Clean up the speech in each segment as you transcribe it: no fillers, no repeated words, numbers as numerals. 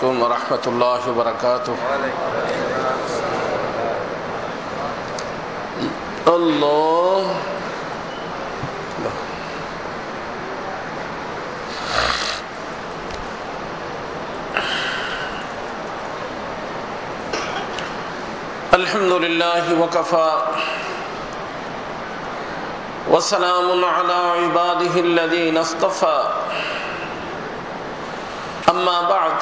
عليكم ورحمة الله وبركاته. الله الحمد لله وكفى وسلام على عباده الذين اصطفى أما بعد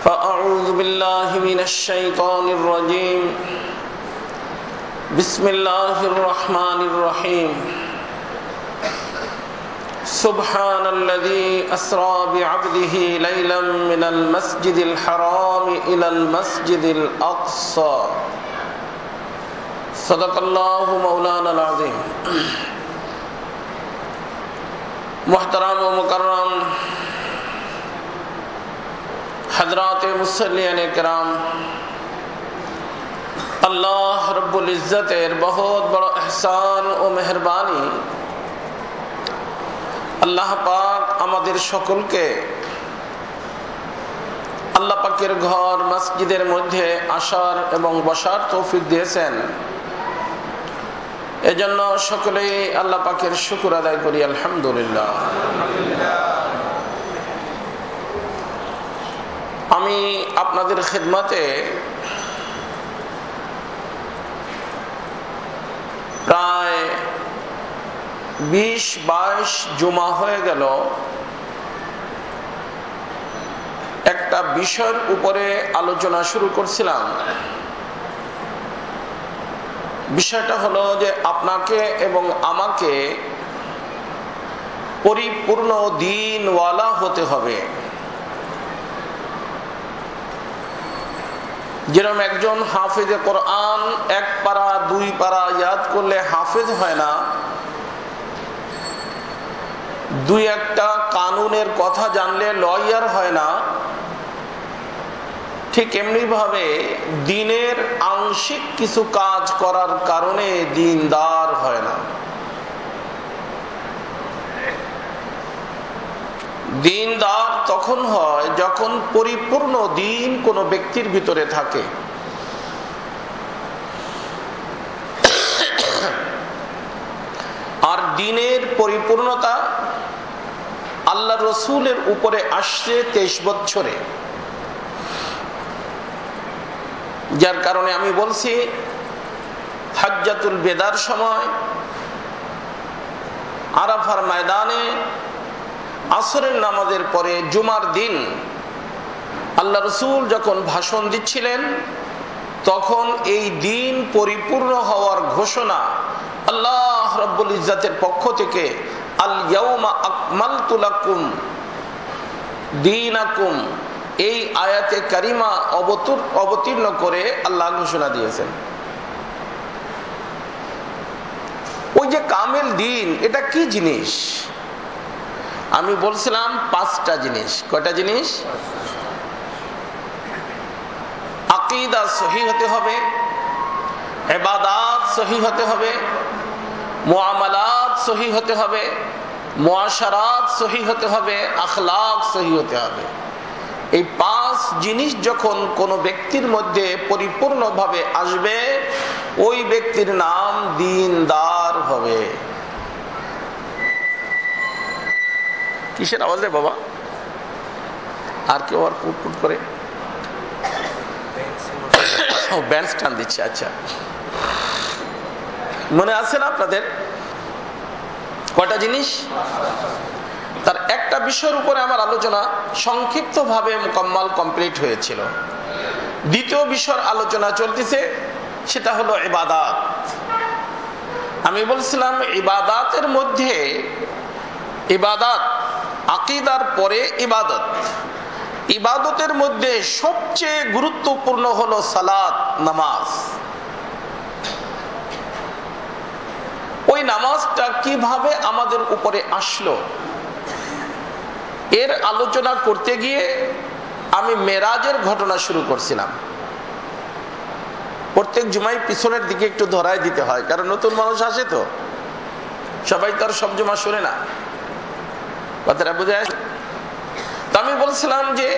فأعوذ بالله من الشيطان الرجيم بسم الله الرحمن الرحيم سبحان الذي أسرى بعبده ليلا من المسجد الحرام إلى المسجد الأقصى صدق الله مولانا العظيم. محترم و مکرم حضرات مصلیین کرام، اللہ رب العزت بہت بڑا احسان و মেহেরবানি আল্লাহ পাক আমাদের সকলকে আল্লাহ পাকের ঘর মসজিদের মধ্যে আসার এবং বসার তৌফিক দিয়েছেন। এজন্য সকলেই আল্লাহ পাকের শুকর আদায় করি আলহামদুলিল্লাহ। আমি আপনাদের খিদমতে প্রায় 20-22 জুমা হয়ে গেল একটা বিষয়ের উপরে আলোচনা শুরু করছিলাম। বিষয়টা হলো যে আপনাকে এবং আমাকে পরিপূর্ণ দ্বীনওয়ালা হতে হবে। যেরকম একজন হাফেজে কোরআন 1 পারা 2 পারা ইয়াদ করলে হাফেজ হয় না, 2-1টা কানুনের কথা জানলে লয়ার হয় না, ঠিক এমনি ভাবে দ্বীনের আংশিক কিছু কাজ করার কারণে দ্বীনদার হয় না। দ্বীনদার তখন হয় যখন পরিপূর্ণ দ্বীন কোনো ব্যক্তির ভিতরে থাকে। আর দ্বীনের পরিপূর্ণতা আল্লাহ রসুলের উপরে আসছে 23 বছরে। যার কারণে আমি বলছি হাজ্জাতুল বেদার সময় আরাফার ময়দানে আসরের নামাজের পরে জুমার দিন আল্লাহ রসুল যখন ভাষণ দিচ্ছিলেন তখন এই দিন পরিপূর্ণ হওয়ার ঘোষণা আল্লাহ রাব্বুল ইজ্জাতের পক্ষ থেকে আল ইয়াউমা আকমালতু লাকুম দীনাকুম এই আয়াতে কারিমা অবতীর্ণ করে আল্লাহ ঘোষণা দিয়েছেন। ওই যে কামেল দ্বীন, এটা কি জিনিস? আমি বলছিলাম 5টা জিনিস। কয়টা জিনিস? আকীদা সহিহ হতে হবে, ইবাদাত সহিহ হতে হবে, মুআমালাত সহিহ হতে হবে, মুআশারাত সহিহ হতে হবে, আখলাক সহিহ হতে হবে। এই 5 জিনিস যখন কোনো ব্যক্তির মধ্যে পরিপূর্ণভাবে আসবে ওই ব্যক্তির নাম দ্বীনদার হবে। কিসের আওয়াজ রে বাবা? আর কেউ আর কুটকুট করে ব্যান্ড টান দিচ্ছে। আচ্ছা, মনে আছে না আপনাদের কয়টা জিনিস? তার একটা বিষয়ের উপরে আমার আলোচনা সংক্ষিপ্তভাবে মুকাম্মাল কমপ্লিট হয়েছিল। দ্বিতীয় বিষয়ের আলোচনা চলতেছে, সেটা হলো ইবাদাত। আমি বলছিলাম ইবাদাতের মধ্যে ইবাদাত, আকীদার পরে ইবাদত। ইবাদতের মধ্যে সবচেয়ে গুরুত্বপূর্ণ হলো সালাত, নামাজ। ওই নামাজটা কিভাবে আমাদের উপরে আসলো এর আলোচনা করতে গিয়ে আমি মেরাজের ঘটনা শুরু করছিলাম। প্রত্যেক জুমায় পিছনের দিকে একটু ধরায় দিতে হয়, কারণ নতুন মানুষ আসে তো, সবাই তো আর সব জুমা শুনে না। কথাটা বুঝে আসে? তা আমি বলছিলাম যে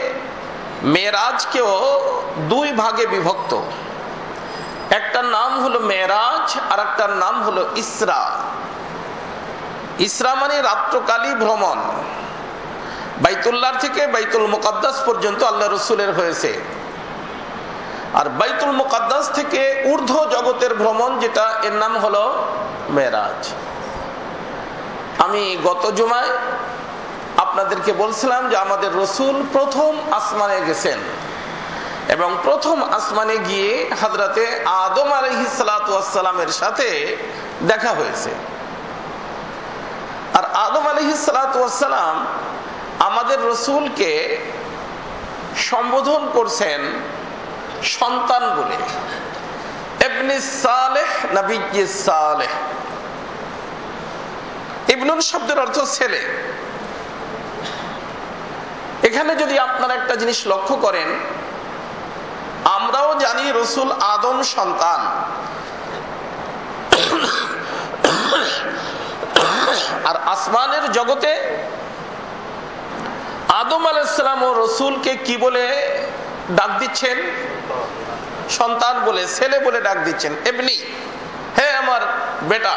মেরাজকেও দুই ভাগে বিভক্ত, একটার নাম হলো মেরাজ আর একটার নাম হলো ইসরা। ইসরা মানে রাত্রকালী ভ্রমণ, বাইতুল্লাহ থেকে বাইতুল মুকাদ্দাস পর্যন্ত আল্লাহ রসুলের হয়েছে। আর বাইতুল মুকাদ্দাস থেকে ঊর্ধ্ব জগতের ভ্রমণ যেটা, এর নাম হলো মেরাজ। আমি গত জুমায় আপনাদেরকে বলছিলাম যে আমাদের রসুল প্রথম আসমানে গেছেন এবং প্রথম আসমানে গিয়ে হযরতে আদম আলাইহিস সালাতু ওয়াস সালামের সাথে দেখা হয়েছে। আর আদম আলাইহিস সালাতু ওয়াস সালাম আমাদের রসুলকে সম্বোধন করছেন সন্তান বলে, ইবনে সালেহ নবী সালেহ। ইবনুন শব্দের অর্থ ছেলে। এখানে যদি আপনারা একটা জিনিস লক্ষ্য করেন, আমরাও জানি রসুল আদম সন্তান, আর আসমানের জগতে আদম আলাইহিস সালাম ও রসুলকে কি বলে ডাক দিচ্ছেন? সন্তান বলে, ছেলে বলে ডাক দিচ্ছেন। এমনি, হে আমার বেটা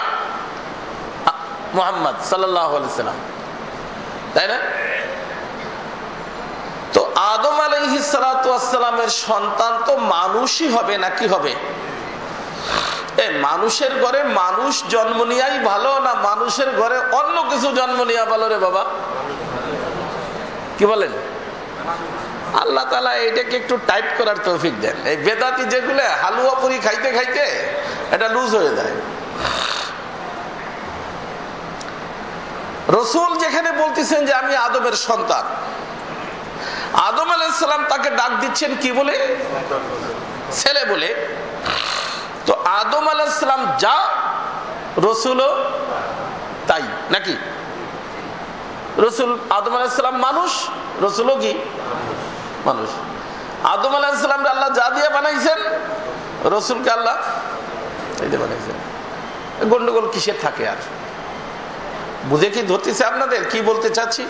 মুহাম্মদ সাল্লাল্লাহু আলাইহি সাল্লাম, তাই না? তো আদম আলাইহিস সালাতু ওয়াস সালামের সন্তান তো মানুষই হবে, নাকি হবে? মানুষের ঘরে মানুষ জন্ম নেওয়াই ভালো না মানুষের ঘরে অন্য কিছু জন্ম নেওয়া ভালো রে বাবা? কি বলেন? আল্লাহ তাআলা এটাকে একটু টাইট করার তৌফিক দেন। এই বেদাতি যেগুলো হালুয়া পুরি খাইতে খাইতে এটা লুজ হয়ে যায়। রসুল যেখানে বলতেছেন যে আমি আদমের সন্তান, আদম আলাইহিস সালাম তাকে ডাক দিচ্ছেন কি বলে? ছেলে বলে। তো আদম আলাইহিস সালাম যা, রসুলও তাই, নাকি? রসুল আদম আলাইহিস সালাম মানুষ, রসুলও কি মানুষ। আদম আলাইহিস সালাম আল্লাহ যা দিয়ে বানাইছেন, রসুলকে আল্লাহ এই দিয়ে বানাইছেন। গন্ডগোল কিসের থাকে? আর বুঝে কি ধরতেছে আপনাদের কি বলতে চাচ্ছি?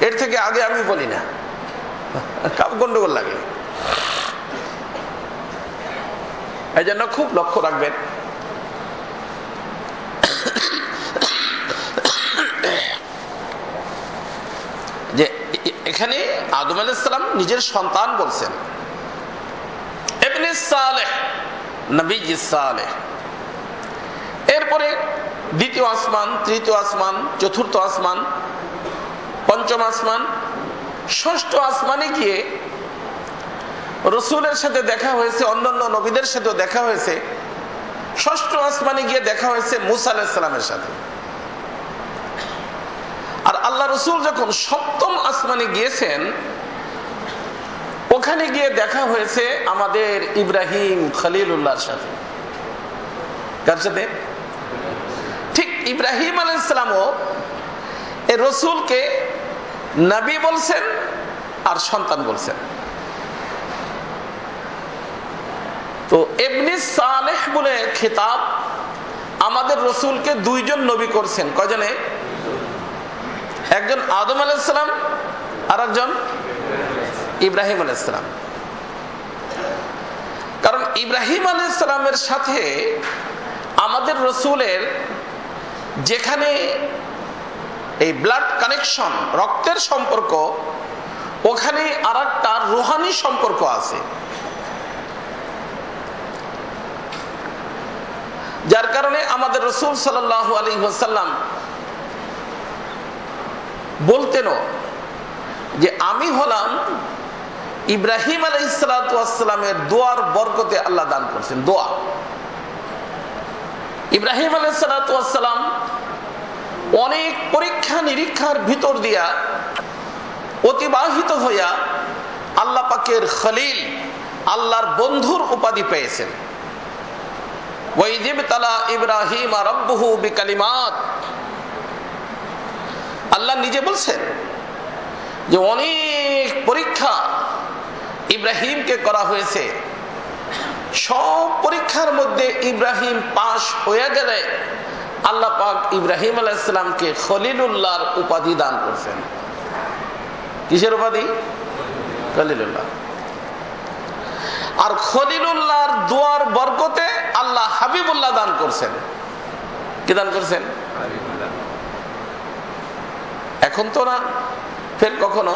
এর থেকে আগে আমি বলি না, গন্ডগোল লাগে। এই জন্য খুব লক্ষ্য রাখবেন। যে এখানে আদম আলাইহিস সালাম নিজের সন্তান বলছেন, ইবনে সালেহ নবী সালেহ। এরপরে দ্বিতীয় আসমান, তৃতীয় আসমান, চতুর্থ আসমান, পঞ্চম আসমান, ষষ্ঠ আসমানে গিয়ে রসুলের সাথে দেখা হয়েছে, অন্যান্য নবীদের সাথেও দেখা হয়েছে। ষষ্ঠ আসমানে গিয়ে দেখা হয়েছে মুসা আলাইহিস সালামের সাথে। আর আল্লাহ রসুল যখন সপ্তম আসমানে গিয়েছেন, ওখানে গিয়ে দেখা হয়েছে আমাদের ইব্রাহিম খলিলুল্লাহর সাথে। কার সাথে? ঠিক ইব্রাহিম আলাইহিস সালামও এই রসুলকে নবী বলছেন আর সন্তান বলছেন। তো ইবনে সালেহ বলে খেতাব আমাদের রসুলকে দুইজন নবী করছেন। কয়জনে? একজন আদম আলাইহিস সালাম আর একজন ইব্রাহিম আলাইহিস সালাম। কারণ ইব্রাহিম আলাইহিস সালামের সাথে আমাদের রসুলের যেখানে এই ব্লাড কানেকশন, রক্তের সম্পর্ক, ওখানে আর একটা রুহানি সম্পর্ক আছে। যার কারণে আমাদের রসুল সাল্লাল্লাহু আলাইহি ওয়াসাল্লাম বলতেন যে আমি হলাম ইব্রাহিম আলাইহিস সালাতু ওয়াস সালামের দোয়ার বরকতে আল্লাহ দান করছেন। দোয়া ইব্রাহিম আলাইহিস সালাতু ওয়াস সালাম অনেক পরীক্ষা নিরীক্ষার ভিতর দিয়া অতিবাহিত হইয়া আল্লাহ পাকের খলিল, আল্লাহর বন্ধুর উপাধি পেয়েছেন। ওয়াইযিবতালা ইব্রাহিম রাব্বুহু বিকালিমাত, আল্লাহ নিজে বলছেন যে অনেক পরীক্ষা ইব্রাহিমকে করা হয়েছে। সব পরীক্ষার মধ্যে ইব্রাহিম পাশ হয়ে গেলে আল্লাহ পাক ইব্রাহিম আলাইহিস সালামকে খলিলুল্লাহর উপাধি দান করছেন। কিসের উপাধি? খলিলুল্লাহ। আর খলিলুল্লাহর দোয়ার বরকতে আল্লাহ হাবিবুল্লাহ দান করছেন। কি দান করছেন? এখন তো না, ফের কখনো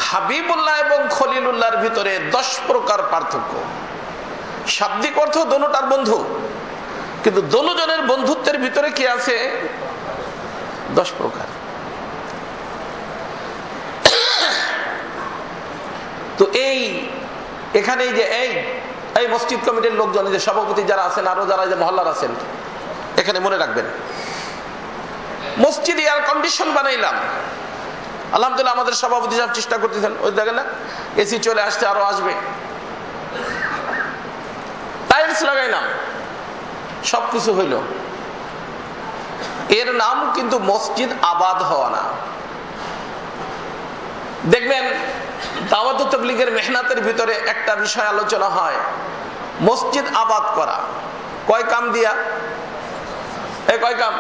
হাবিবুল্লাহ এবং খলিলুল্লাহর ভিতরে 10 প্রকার পার্থক্য। শাব্দিক অর্থ দোনোটার বন্ধু, কিন্তু দোনোজনের বন্ধুত্বের ভিতরে কি আছে? 10 প্রকার। তো এখানে যে এই মসজিদ কমিটির লোকজন, যে সভাপতি যারা আছেন, আরো যারা যে মহল্লার আছেন, এখানে মনে রাখবেন, মসজিদ এয়ার কন্ডিশন বানাইলাম। আলহামদুলিল্লাহ আমাদের সভাপতি সাহেব চেষ্টা করতেছেন, ওই দেখেন না এসি চলে আসছে, আরো আসবে। টাইলস লাগাইলাম, সবকিছু হইল। এর নাম কিন্তু মসজিদ আবাদ হওয়া না। দেখবেন দাওয়াত ও তাবলীগের মেহনতের ভিতরে একটা বিষয় আলোচনা হয়, মসজিদ আবাদ করা। কয় কাম দিয়া? কয় কাম?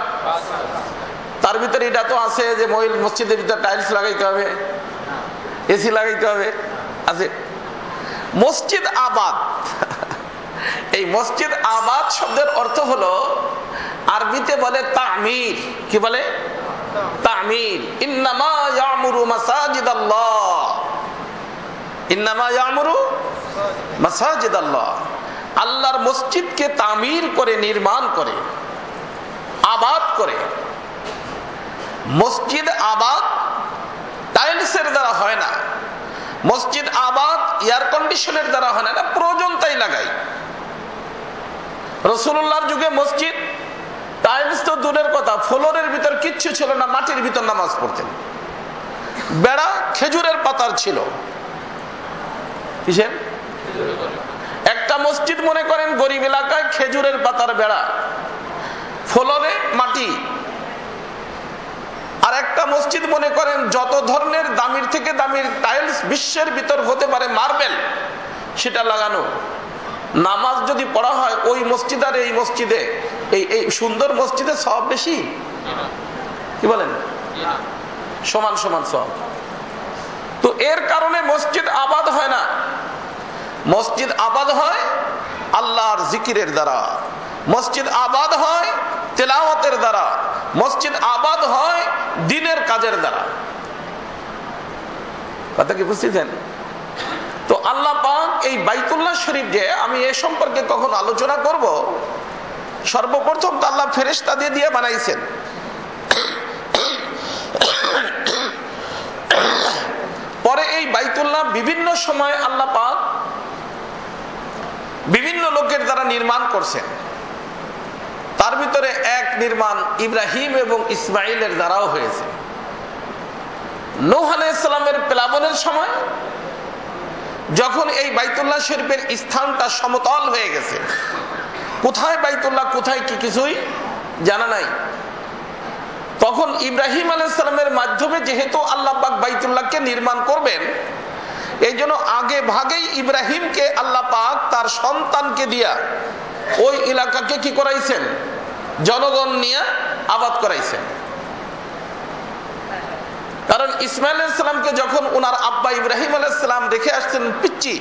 তার ভিতরে এটা তো আছে যে মসজিদের ভিতরে টাইলস লাগাইতে হবে, এসি লাগাইতে হবে, আছে। মসজিদ আবাদ, এই মসজিদ আবাদ শব্দের অর্থ হলো, আরবিতে বলে তামির। কি বলে? তামির। ইন্নামা ইয়ামুরু মাসাজিদাল্লাহ, ইন্নামা ইয়ামুরু মাসাজিদাল্লাহ। আল্লাহর মসজিদকে তামির করে, নির্মাণ করে, আবাদ করে। মসজিদ আবাদ টাইলসের দ্বারা হয় না, মসজিদ আবাদ এয়ার কন্ডিশনের দ্বারা হয় না, এটা প্রয়োজন তাই লাগাই। রাসূলুল্লাহর যুগে মসজিদ টাইলস তো দূরের কথা, ফ্লোরের ভিতর কিচ্ছু ছিল না, মাটির ভিতর নামাজ পড়তেন। বেড়া খেজুরের পাতার ছিল। কিসের? একটা মসজিদ মনে করেন গরিব এলাকায় খেজুরের পাতার বেড়া, ফ্লোরে মাটি। আর একটা মসজিদ মনে করেন যত ধরনের দামির থেকে দামির টাইলস বিশ্বের ভিতর হতে পারে, মার্বেল, সেটা লাগানো। নামাজ যদি পড়া হয় ওই মসজিদ আর এই মসজিদে, এই সুন্দর মসজিদে সওয়াব বেশি। কি বলেন? সমান সমান সওয়াব। তো এর কারণে মসজিদ আবাদ হয় না। মসজিদ আবাদ হয় আল্লাহর জিকিরের দ্বারা, মসজিদ আবাদ হয় তেলাওয়াতের দ্বারা, মসজিদ আবাদ হয় দ্বীনের কাজের দ্বারা। কথা কি বুঝতেছেন? তো আল্লাহ পাক এই বাইতুল্লাহ শরীফ, যে আমি এ সম্পর্কে কখন আলোচনা করব, সর্বপ্রথম তো আল্লাহ ফেরেশতা দিয়ে বানাইছেন। পরে এই বাইতুল্লাহ বিভিন্ন সময় আল্লাহ পাক বিভিন্ন লোকের দ্বারা নির্মাণ করছেন। তার ভিতরে এক নির্মাণ ইব্রাহিম এবং ইসমাইলের দ্বারাও হয়েছে। নূহ আলাইহিস সালামের প্লাবনের সময় যখন এই বাইতুল্লাহ শরীফের স্থানটা সমতল হয়ে গেছে, কোথায় বাইতুল্লাহ কোথায় কি কিছুই জানা নাই, তখন ইব্রাহিম আলাইহিস সালামের মাধ্যমে যেহেতু আল্লাহ পাক বাইতুল্লাহকে নির্মাণ করবেন, এই জন্য আগে ভাগেই ইব্রাহিমকে আল্লাহ পাক তার সন্তানকে দিয়া ওই এলাকাকে কি করাইছেন? জনগণ নিয়ে আবাদ করাইছেন। কারণ ইসমাইল আলাইহিস সালামকে যখন ওনার আব্বা ইব্রাহিম আলাইহিস সালাম রেখে আসছেন পিচ্চি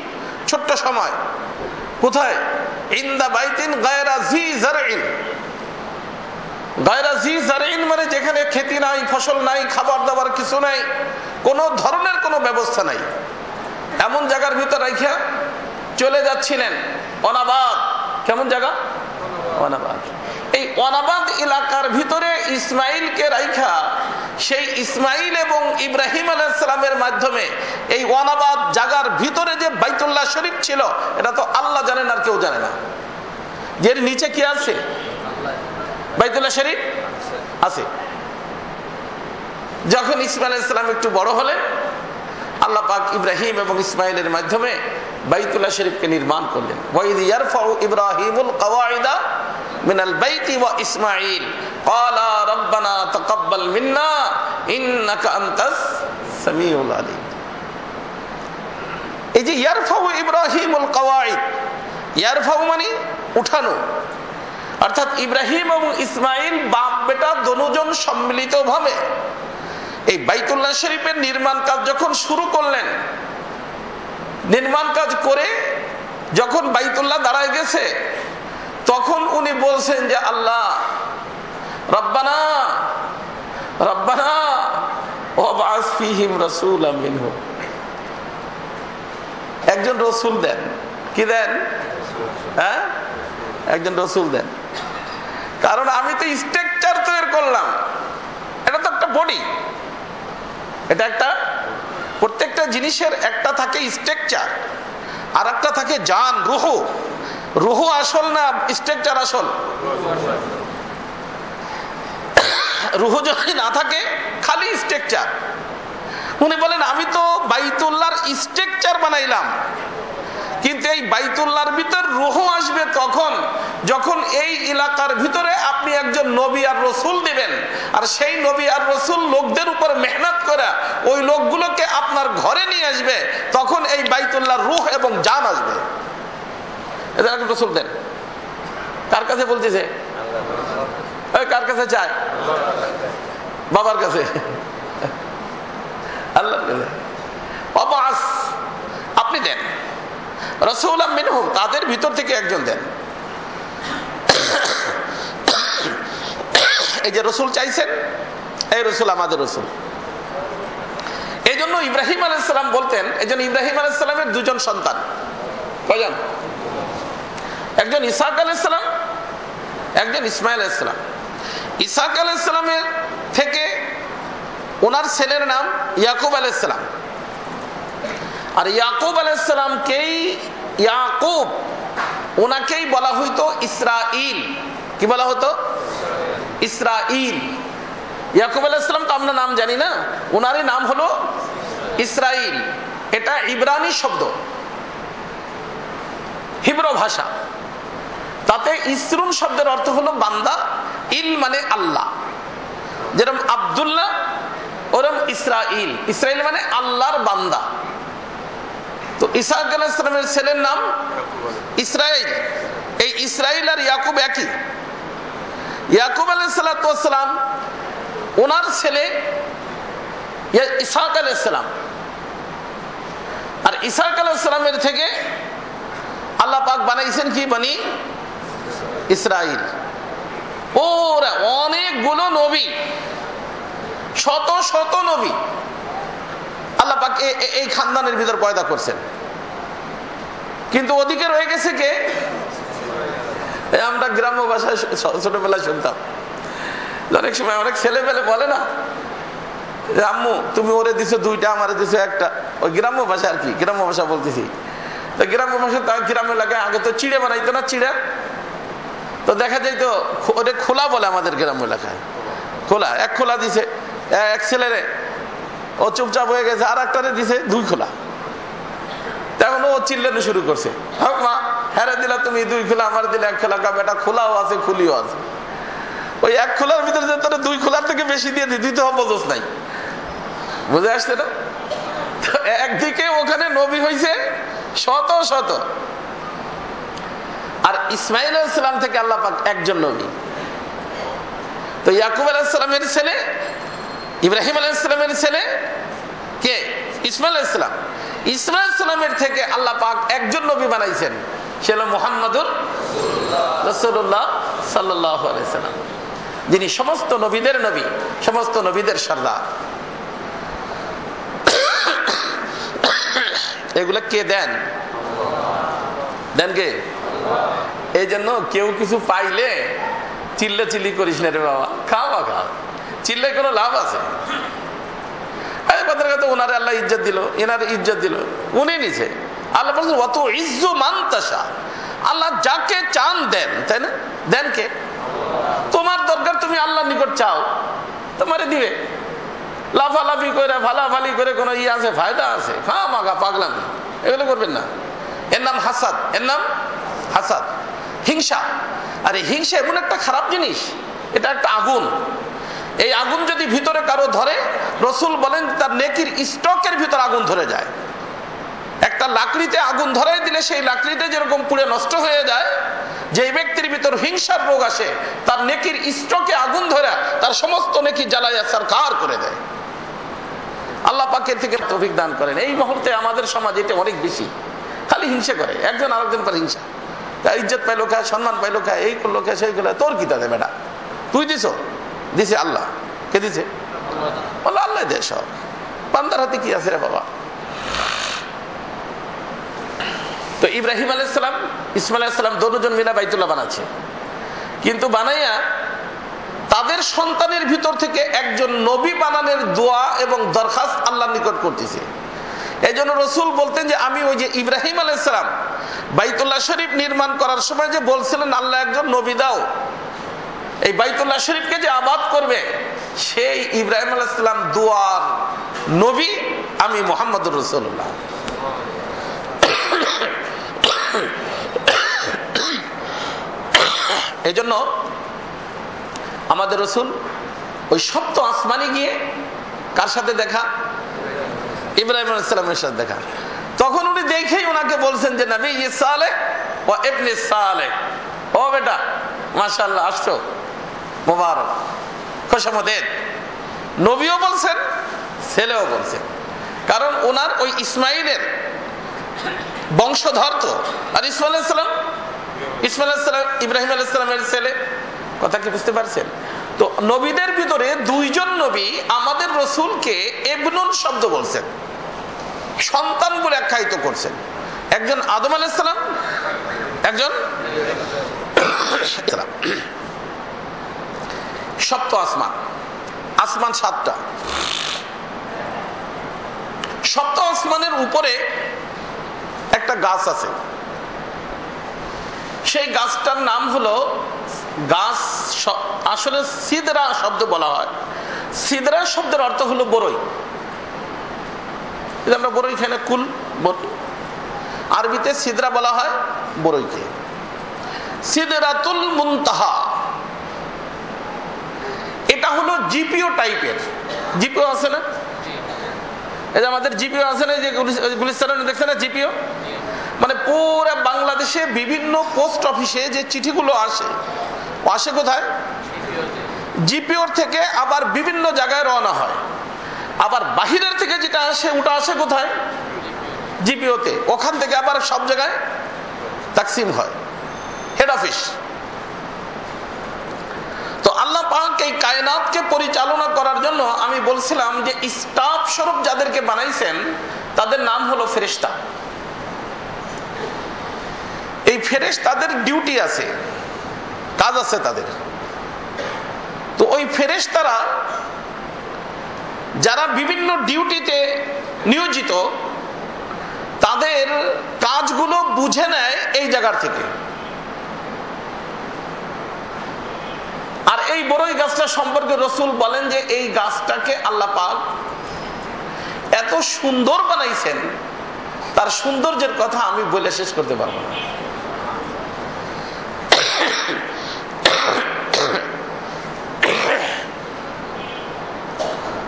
ছোট্ট সময়, কোথায়? ইনদা বাইতিন গায়রা জি জারইন। গায়রা জি জারইন মানে যেখানে খেতি নাই, ফসল নাই, খাবার দাবার কিছু নাই, কোনো ধরনের কোনো ব্যবস্থা নাই, এমন জায়গার ভিতর রাইখা চলে যাচ্ছিলেন। অনাবাদ। কেমন জায়গা? অনাবাদ। এই অনাবাদ এলাকার ভিতরে ইসমাইলকে রাইখা, সেই ইসমাইল এবং ইব্রাহিম আলাইহিস সালামের মাধ্যমে এই অনাবাদ জায়গার ভিতরে যে বাইতুল্লাহ শরীফ ছিল, এটা তো আল্লাহ জানেন আর কেউ জানে না। এর নিচে কি আছে? বাইতুল্লাহ শরীফ আছে। যখন ইসমাইল আলাইহিস সালাম একটু বড় হলেন, আল্লাহ পাক ইব্রাহিম এবং ইসমাইলের মাধ্যমে বাইতুল্লাহ শরীফকে নির্মাণ করলেন। ওয়াইদ ইয়ারফাউ ইব্রাহিমুল কওয়াইদা মিনাল বাইতি ওয়া ইসমাইল ক্বালা রাব্বানা তাকাব্বাল মিন্না ইন্নাকা আনতাস সামিউল আলিম। এই যে ইয়ারফাউ ইব্রাহিমুল কওয়াইদ, ইয়ারফাউ মানে উঠানো, অর্থাৎ ইব্রাহিম এবং ইসমাইল বাপ বেটা দুজন সম্মিলিতভাবে এই বাইতুল্লাহ শরীফের নির্মাণ কাজ যখন শুরু করলেন, নির্মাণ কাজ করে যখন বাইতুল্লাহ দাঁড়ায় গেছে, তখন উনি বলছেন যে আল্লাহ রব্বানা রব্বানা ওয়াবআস ফীহিম রাসূলাম মিনহুম, একজন রসুল দেন। কি দেন? হ্যাঁ, একজন রসুল দেন। কারণ আমি তো স্ট্রাকচার তৈরি করলাম, এটা তো একটা বডি, এটা একটা, প্রত্যেকটা জিনিসের একটা থাকে স্ট্রাকচার আর একটা থাকে জান, রুহ। রুহ আসল না স্ট্রাকচার আসল? রুহ যদি না থাকে খালি স্ট্রাকচার। উনি বলেন আমি তো বাইতুল্লাহর স্ট্রাকচার বানাইলাম, কিন্তু এই বাইতুল্লাহর ভিতর রুহ আসবে তখন যখন এই এলাকার ভিতরে আপনি একজন নবী আর রসুল দিবেন, আর সেই নবী আর রসুল লোকদের উপর মেহনত করে ওই লোকগুলোকে আপনার ঘরে নিয়ে আসবে, তখন এই বাইতুল্লাহর রুহ এবং জান আসবে। এদের একজন রসুল দেন। কার কাছে বলতেছে? কার কাছে চায়? বাবার কাছে, আল্লাহর কাছে। ওয়াবআস, আপনি দেন, রাসূলাম মিনহুম, তাদের ভিতর থেকে একজন দেন। এই যে রসুল চাইছেন, এই রসুল আমাদের রসুল। এই জন্য ইব্রাহিম আলাইহিস সালাম বলতেন, এই জন্য ইব্রাহিম আলাইহিস সালামের দুজন সন্তান, কয়জন? একজন ইসহাক আলাইহিস সালাম, একজন ইসমাইল আলাইহিস সালাম। ইসহাক আলাইহিস সালামের থেকে ওনার ছেলের নাম ইয়াকুব আলাইহিস সালাম, আর ইয়াকুব আলাইহিস সালামকেই ইয়াকুব, ওনাকেই বলা হইতো ইসরাইল। কি বলা হতো? ইসরাইল। ইয়াকুব আলাইহিস সালাম তো আমরা নাম জানি না, ওনারই নাম হলো ইসরাইল। এটা ইব্রানি শব্দ, হিব্রু ভাষা। তাতে ইসরুন শব্দের অর্থ হলো বান্দা, ইল মানে আল্লাহ। যেরকম আব্দুল্লাহ, ওরকম ইসরাইল। ইসরাইল মানে আল্লাহর বান্দা। তো ইসহাক আলাইহিস সালামের ছেলের নাম ইসরাইল। এই ইসরাইল আর ইয়াকুব একই। ইয়াকুব আলাইহিস সালাম ওনার ছেলে ইসহাক আলাইহিস সালাম, আর ইসহাক আলাইহিস সালামের থেকে আল্লাহ পাক বানাইছেন কি? বনি ইসরাইল। ওরা অনেকগুলো নবী, শত শত নবী আল্লাহ পাক এই খানদানের ভিতর পয়দা করছেন। কিন্তু ওদিকে রয়ে গেছে কে? আমরা গ্রাম্য ভাষায় ছোটবেলায় শুনতাম, অনেক সময় অনেক ছেলে পেলে বলে না যে আম্মু তুমি ওরে দিছো দুইটা, আমারে দিছো একটা। ওই গ্রাম্য ভাষা আর কি, গ্রাম্য ভাষা বলতেছি। তো গ্রাম্য ভাষা, গ্রামের এলাকায় আগে তো চিড়ে বানাইতো না, চিড়া তো দেখা যাইতো, ওটা খোলা বলে আমাদের গ্রাম্য এলাকায়। খোলা, এক খোলা দিছে এক ছেলেরে, ও চুপচাপ হয়ে গেছে, আর একটারে দিছে দুই খোলা। তখন ও চিল্লানো শুরু করছে, হক মা হেরে দিলা তুমি দুই খোলা, আমার দিলে এক খোলা। এটা খোলাও আছে খুলিও আছে। ওই এক খোলার ভিতরে যে তোর দুই খোলার থেকে বেশি দিয়ে দিতে হবে বোঝস নাই, বুঝে আসছে না? একদিকে ওখানে নবী হয়েছে শত শত, আর ইসমাইল আলাইহিস সালাম থেকে আল্লাহ পাক একজন নবী। তো ইয়াকুব আলাইহিস সালামের ছেলে, ইব্রাহিম আলাইহিস সালামের ছেলে কে? ইসমাইল আলাইহিস সালাম। ইসমাইল আলাইহিস সালামের থেকে আল্লাহ পাক একজন নবী বানাইছেন, সে হলো মুহাম্মদুর রাসূলুল্লাহ সাল্লাল্লাহু আলাইহি সাল্লাম, যিনি সমস্ত নবীদের নবী, সমস্ত নবীদের সর্দার। এগুলা কে দেন? দেন কে? এই জন্য কেউ কিছু পাইলে চিল্লা চিল্লি করিস না রে বাবা, খাওয়া খা, চিল্লে কোনো লাভ আছে? ওনারে আল্লাহ ইজ্জত দিল, এনার ইজ্জত দিল, উনি নিছে। আল্লাহ বলছেন অত ইজ্জু মানতাসা, আল্লাহ যাকে চান দেন, তাই না? দেন কে? তোমার দরকার, তুমি আল্লাহর নিকট চাও, তোমারে দিবে। লাফালাফি করে ফালাফালি করে কোনো ইয়ে আছে, ফায়দা আছে? খামাখা পাগলামি এগুলো করবেন না। এর নাম হাসাদ, এর নাম হাসাদ, হিংসা। আর এই হিংসা এমন একটা খারাপ জিনিস, এটা একটা আগুন। এই আগুন যদি ভিতরে কারো ধরে, রসুল বলেন তার নেকির স্টকের ভিতর আগুন ধরে যায়। একটা লাকড়িতে আগুন ধরাই দিলে সেই লাকড়িতে যেরকম পুড়ে নষ্ট হয়ে যায়, যে ব্যক্তির ভিতর হিংসার রোগ আসে, তার নেকির স্টকে আগুন ধরে তার সমস্ত নেকি জ্বালাইয়া সরকার করে দেয়। আল্লাহ পাকের থেকে তৌফিক দান করেন। এই মুহূর্তে আমাদের সমাজ এটা অনেক বেশি, খালি হিংসা করে, একজন আরেকজন করে হিংসা। ইজ্জত পাইলো খায়, সম্মান পাইলো খায়, এই করলো খায়, সেই করলো। তোর কি তাদের বেটা, তুই দিছো? দিছে আল্লাহ। কে দিছে? আল্লাহ। আল্লাহ দেয় সব, বান্দার হাতে কি আছে রে বাবা। তো ইব্রাহিম আলাইহিস সালাম, ইসমাইল আলাইহিস সালাম দুজন মিলে বাইতুল্লাহ বানাচ্ছে, কিন্তু বানাইয়া তাদের সন্তানের ভিতর থেকে একজন নবী বানানোর দোয়া এবং দরখাস্ত আল্লাহর নিকট করতেছে। এই জন্য রসুল বলতেন যে আমি ওই যে ইব্রাহিম আলাইহিস সালাম বাইতুল্লাহ শরীফ নির্মাণ করার সময় যে বলছিলেন আল্লাহ একজন নবী দাও, এই বাইতুল্লাহ শরীফকে যে আবাদ করবে, সেই ইব্রাহিম আলাইহিস সালাম দোয়ার নবী আমি মুহাম্মদুর রাসূলুল্লাহ। এই জন্য আমাদের রসুল ওই সপ্ত আসমানে গিয়ে কার সাথে দেখা? ইব্রাহিম আলাইহিস সালামের সাথে দেখা। তখন উনি দেখেই ওনাকে বলছেন যে নবী সালেহ ওয়া ইবনে সালেহ, ও বেটা মাশাআল্লাহ আসছো, মোবারক, খুশামদেদ। নবীও বলছেন, ছেলেও বলছেন, কারণ ওনার ওই ইসমাইলের বংশধর তো। আর ইসমাইল আলাইহিস সালাম, ইসমাইল আলাইহিস সালাম ইব্রাহিম আলাইহিস সালামের ছেলে। কথা কি বুঝতে পারছেন? তো নবীদের ভিতরে দুইজন নবী আমাদের রসুলকে ইবনুল শব্দ বলছেন, সন্তান বলে আখ্যায়িত করছেন। একজন আদম আলাইহিস সালাম, একজন সপ্ত আসমান। আসমান 7টা। সপ্ত আসমানের উপরে একটা গাছ আছে, সেই গাছটার নাম হলো গাছ, আসলে সিদরা শব্দ বলা হয়। সিদরা শব্দের অর্থ হলো বরই। আমরা বরই খাই না, কুল, আরবিতে সিদরা বলা হয় বরইকে। সিদরাতুল মুনতাহা, এটা হলো জিপিও টাইপের। জিপিও আছে না, এই যে আমাদের জিপিও আছে না, যে গুলিস্তানে দেখছে না জিপিও, মানে পুরো বাংলাদেশে বিভিন্ন পোস্ট অফিসে যে চিঠিগুলো আসে, আসে কোথায়? জিপিওর থেকে আবার বিভিন্ন জায়গায় রওনা হয়। আবার বাহিরের থেকে যেটা আসে ওটা আসে কোথায়? জিপিওতে। ওখান থেকে আবার সব জায়গায় তাকসিম হয়, হেড অফিস। তো আল্লাহ পাক এই কায়নাতকে পরিচালনা করার জন্য আমি বলছিলাম যে স্টাফ স্বরূপ যাদেরকে বানাইছেন তাদের নাম হলো ফেরেশতা। এই ফেরেশতাদের ডিউটি আছে, কাজ আছে তাদের। তো ওই ফেরেশতারা যারা বিভিন্ন ডিউটিতে নিয়োজিত, তাদের কাজগুলো বুঝে নেয় এই জায়গার থেকে। আর এই বড়ই গাছটা সম্পর্কে রসুল বলেন যে এই গাছটাকে আল্লাহ পাক এত সুন্দর বানাইছেন, তার সৌন্দর্যের কথা আমি বলে শেষ করতে পারবো না।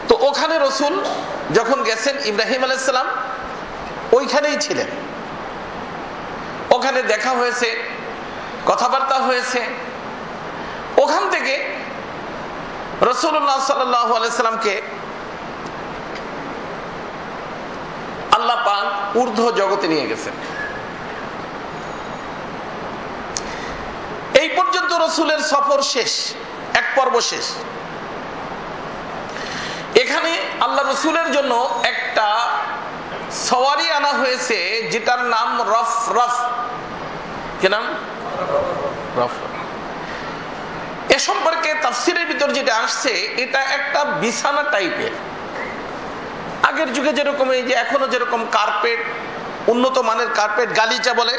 তো ওখানে রসুল যখন গেছেন, ইব্রাহিম আলাইহিস সালাম ওইখানেই ছিলেন। ওখানে দেখা হয়েছে, কথাবার্তা হয়েছে। ওখান থেকে রাসূলুল্লাহ সাল্লাল্লাহু আলাইহি সাল্লামকে আল্লাহ পাক ঊর্ধ্ব জগতে নিয়ে গেছেন। এই পর্যন্ত রসুলের সফর শেষ, এক পর্ব শেষ। এখানে আল্লাহ রসুলের জন্য একটা সওয়ারি আনা হয়েছে, যেটার নাম রফ রফ। কি নাম? রফ। এ সম্পর্কে তাফসীরের ভিতর যেটা আসছে, এটা একটা বিছানা টাইপের। আগের যুগে যেরকম, এই যে এখনো যেরকম কার্পেট, উন্নত মানের কার্পেট, গালিচা বলে,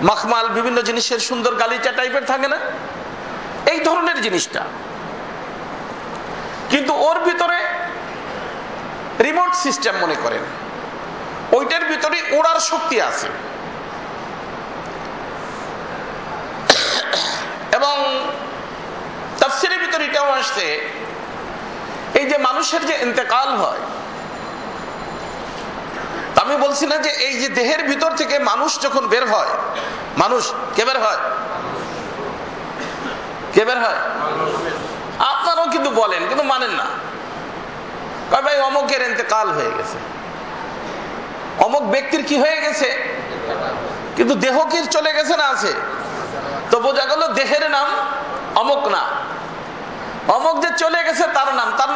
মাখমাল, বিভিন্ন জিনিসের সুন্দর গালিচা টাইপের থাকে না, এই ধরনের জিনিসটা। কিন্তু ওর ভিতরে রিমোট সিস্টেম মনে করেন, ওইটার ভিতরে ওড়ার শক্তি আছে। এবং তাফসীরের ভিতরে এটাও আসছে, এই যে মানুষের যে ইন্তেকাল হয়, আমি বলছি না যে এই যে দেহের ভিতর থেকে মানুষ যখন বের হয়, মানুষ কে বের হয়? কে বের হয়? আপনারাও কিন্তু বলেন, কিন্তু মানেন না। কয় ভাই অমুকের ইন্তেকাল হয়ে গেছে, অমুক ব্যক্তির কি হয়ে গেছে, কিন্তু দেহ কি চলে গেছে না আছে? তো বোঝা গেল দেহের নাম অমুক না, অমুক যে চলে গেছে তার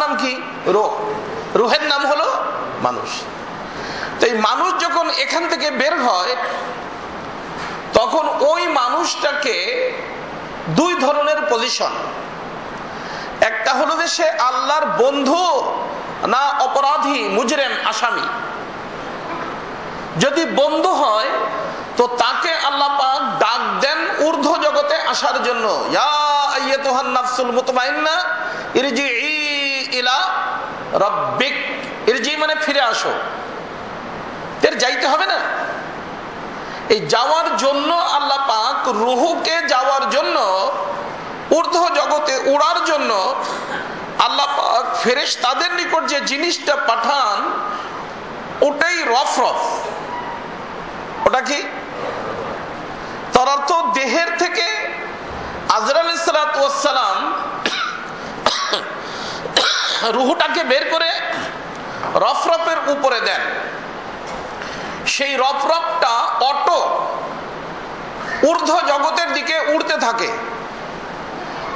নাম কি? রূহ। রূহের নাম হলো মানুষ। তো এই মানুষ যখন এখান থেকে বের হয় তখন ওই মানুষটাকে দুই ধরনের পজিশন, একটা হলো যে সে আল্লাহর বন্ধু না অপরাধী, মুজরিম, আসামি। যদি বন্ধু হয় তো তাকে আল্লাহ পাক ডাক দেন ঊর্ধ্ব জগতে আসার জন্য, ইয়া আইয়াতুহান নাফসুল মুতমাইন্না ইরজিই ইলা রাব্বিক। ইরজি মানে ফিরে আসো, এর যাইতে হবে না? এই যাওয়ার জন্য আল্লাহ পাক রূহকে যাওয়ার জন্য, ঊর্ধ্ব জগতে উড়ার জন্য আল্লাহ পাক ফেরেশতাদের নিকট যে জিনিসটা পাঠান ওটাই রফরফ। ওটা কি? তার অর্থ দেহের থেকে আজরাইল আলাইহিস সালাতু ওয়াস সালাম রূহটাকে বের করে রফরফের উপরে দেন। সেই রফরফটা অটো ঊর্ধ্ব জগতের দিকে উড়তে থাকে,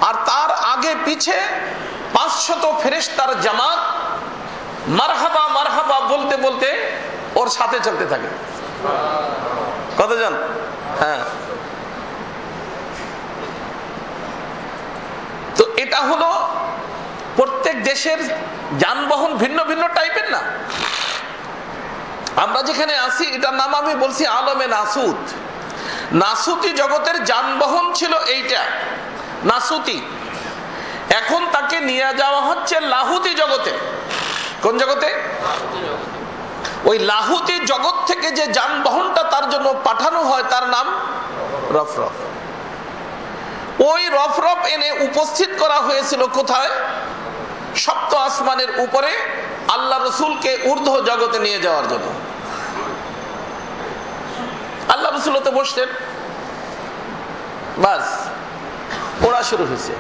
আর তার আগে পিছে 500 ফেরেশতার জামাত মারহাবা মারহাবা বলতে বলতে ওর সাথে চলতে থাকে। কতজন? হ্যাঁ। তো এটা হলো প্রত্যেক দেশের যানবাহন ভিন্ন ভিন্ন টাইপের না। আমরা যেখানে আছি এটার নাম আমি বলছি আলমে নাসুত। নাসুতি জগতের যানবাহন ছিল এইটা, নাসুতি। এখন তাকে নিয়ে যাওয়া হচ্ছে লাহুতি জগতে। কোন জগতে? ওই লাহুতি জগৎ থেকে যে যানবাহনটা তার জন্য পাঠানো হয় তার নাম রফরফ। ওই রফরফ এনে উপস্থিত করা হয়েছিল কোথায়? সপ্ত আসমানের উপরে আল্লাহ রসুলকে ঊর্ধ্ব জগতে নিয়ে যাওয়ার জন্য। আল্লাহ রসুল তো বসতেন, বাস ওড়া শুরু হয়েছে।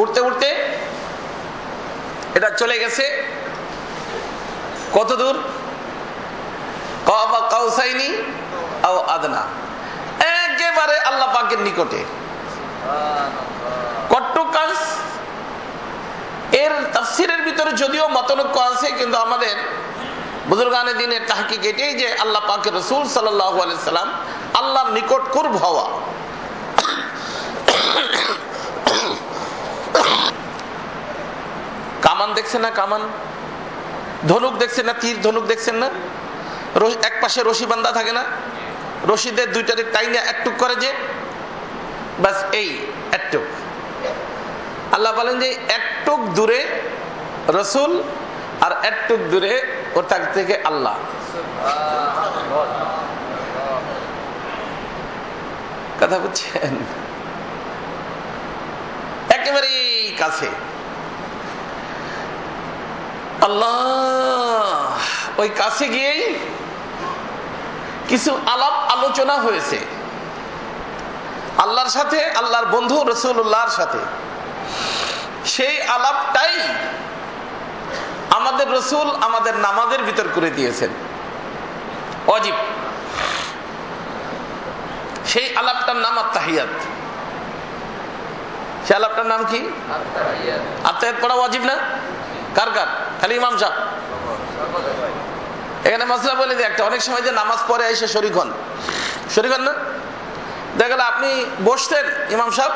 উঠতে উঠতে এটা চলে গেছে কত দূর? কাবা কাউসাইনি আও আদনা, একেবারে আল্লাহ পাকের নিকটে। কট্টুকাস এর তাফসীরের ভিতরে যদিও মতনৈক্য আছে, কিন্তু আমাদের বুজুর্গানে দ্বীনের তাহকিক এটাই যে আল্লাহ পাকের রাসূল সাল্লাল্লাহু আলাইহি সাল্লাম আল্লাহর নিকট কুরব হওয়া। কামান দেখছেন না? কামান, ধনুক দেখছেন না? তীর ধনুক দেখছেন না? এক পাশে রশি বান্ধা থাকে না? রশিদের দুইটারে টাইনা একটুক করে যে, বাস এই একটুক। আল্লাহ বলেন যে একটুক দূরে রসুল আর একটুক দূরে ওটার থেকে আল্লাহ। কথা বুঝছেন? একেবারে কাছে আল্লাহ। ওই কাছে গিয়েই কিছু আলাপ আলোচনা হয়েছে আল্লাহর সাথে, আল্লাহর বন্ধু রাসূলুল্লাহর সাথে। সেই আলাপটাই আমাদের রাসূল আমাদের নামাজের ভিতর করে দিয়েছেন, ওয়াজিব। সেই আলাপটার নাম আত-তাহিয়াত। সেই আলাপটার নাম কি? আত-তাহিয়াত পড়া ওয়াজিব না? কার কার? খালি ইমাম সাহেব? এখানে মাসলা বলে দিই একটা, অনেক সময় যে নামাজ পড়ে এসে শরীক হন, শরীক হন না? দেখা গেল আপনি বসতেন, ইমাম সাহেব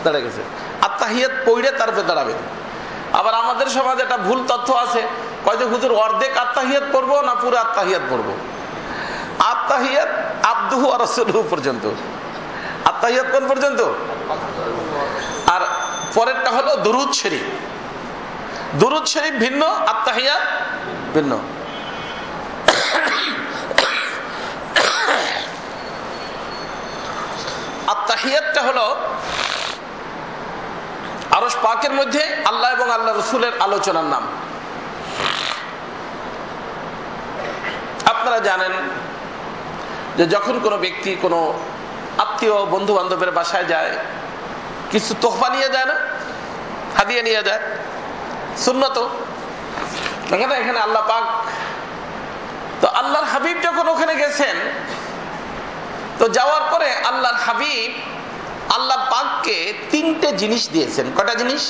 দাঁড়িয়ে গেছে, আত-তাহিয়াত পড়ে তারপরে দাঁড়াবেন। আবার আমাদের সমাজে একটা ভুল তথ্য আছে, কয় যে হুজুর অর্ধেক আত-তাহিয়াত পড়বো না পুরো আত-তাহিয়াত পড়বো? আত-তাহিয়াত আবদুহু ওয়া রাসূলুহু পর্যন্ত। আত-তাহিয়াত কোন পর্যন্ত? আর পরেরটা হলো দুরূদ শরীফ। দুরূদ শরীফ ভিন্ন, আত-তাহিয়াত ভিন্ন। আত-তাহিয়াতটা হলো আরশ পাকের মধ্যে আল্লাহ এবং আল্লাহ রাসূলের আলোচনার নাম। আপনারা জানেন যে যখন কোনো ব্যক্তি কোনো আত্মীয় বন্ধু বান্ধবের বাসায় যায়, কিছু তোহফা নিয়ে যায় না? হাদিয়া নিয়ে যায়, সুন্নত। এখানে আল্লাহ পাক, তো আল্লাহর হাবিব যখন ওখানে গেছেন, তো যাওয়ার পরে আল্লাহর হাবিব আল্লাহ পাককে 3টে জিনিস দিয়েছেন। কয়টা জিনিস?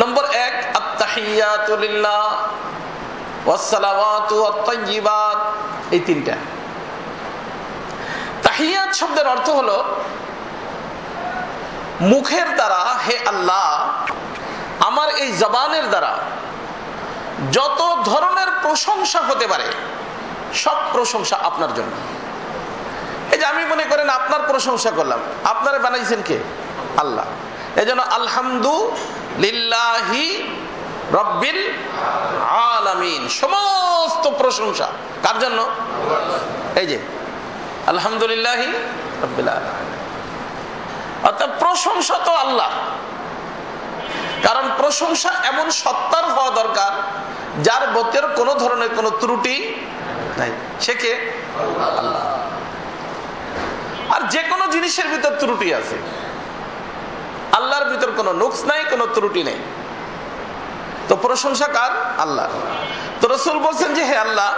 নম্বর 1, আত-তাহিয়াতু লিল্লাহ ওয়াস-সালাওয়াতু ওয়াত-তাইয়্যিবাত। এই 3টা। তাহিয়াত শব্দের অর্থ হলো মুখের দ্বারা, হে আল্লাহ আমার এই জবানের দ্বারা যত ধরনের প্রশংসা হতে পারে সব প্রশংসা আপনার জন্য। এই যে আমি মনে করেন আপনার প্রশংসা করলাম, আপনারা বানাইছেন কে? আল্লাহ। এই জন্য আলহামদুলিল্লাহি রব্বিল আলামিন, সমস্ত প্রশংসা কার জন্য? এই যে আলহামদুলিল্লাহি রব্বিল আলামিন, অর্থাৎ প্রশংসা তো আল্লাহ। কারণ প্রশংসা এমন সত্তার হওয়া দরকার যার ভিতর কোনো ধরনের কোনো ত্রুটি নাই, সে কে? আল্লাহ। আর যে কোনো জিনিসের ভিতর ত্রুটি আছে, আল্লাহর ভিতর কোনো নুকস নাই, কোনো ত্রুটি নেই। তো প্রশংসা কার? আল্লাহ। তো রাসূল বলছেন যে হে আল্লাহ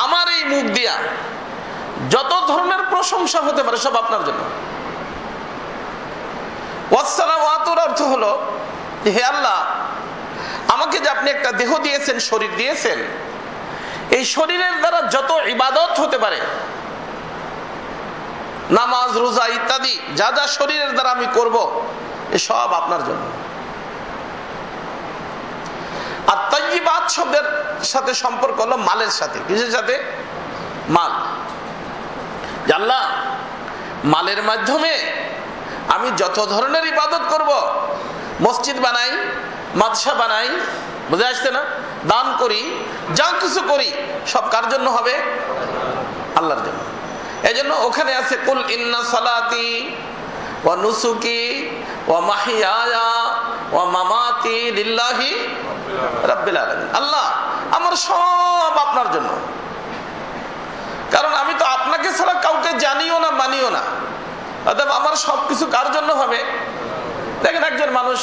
আমার এই মুখ দিয়া যত ধরনের প্রশংসা হতে পারে সব আপনার জন্য। ওয়াস-সালাওয়াতুর অর্থ হলো হে আল্লাহ আমাকে যে আপনি একটা দেহ দিয়েছেন, শরীর দিয়েছেন, এই শরীরের দ্বারা যত ইবাদত হতে পারে, নামাজ রোজা ইত্যাদি যা যা শরীরের দ্বারা আমি করব, এ সব আপনার জন্য। আর তাইয়্যিবাত শব্দের সাথে সম্পর্ক হলো মালের সাথে। কিসের সাথে? মাল। আল্লাহ মালের মাধ্যমে আমি যত ধরনের ইবাদত করব, মসজিদ বানাই, মাদ্রাসা বানাই, বুঝে আসছে না, দান করি, যা কিছু করি সব কার জন্য হবে? আল্লাহর জন্য। এই জন্য ওখানে আছে কুল ইন্না সালাতি ওয়া নুসুকি ওয়া মাহইয়ায়া ওয়া মামাতি লিল্লাহি রাব্বিল আলামিন। আল্লাহ আমার সব আপনার জন্য। কারণ আমি তো আপনাকে ছাড়া কাউকে জানিও না, মানিও না, অতএব আমার সবকিছু কার জন্য হবে? দেখেন একজন মানুষ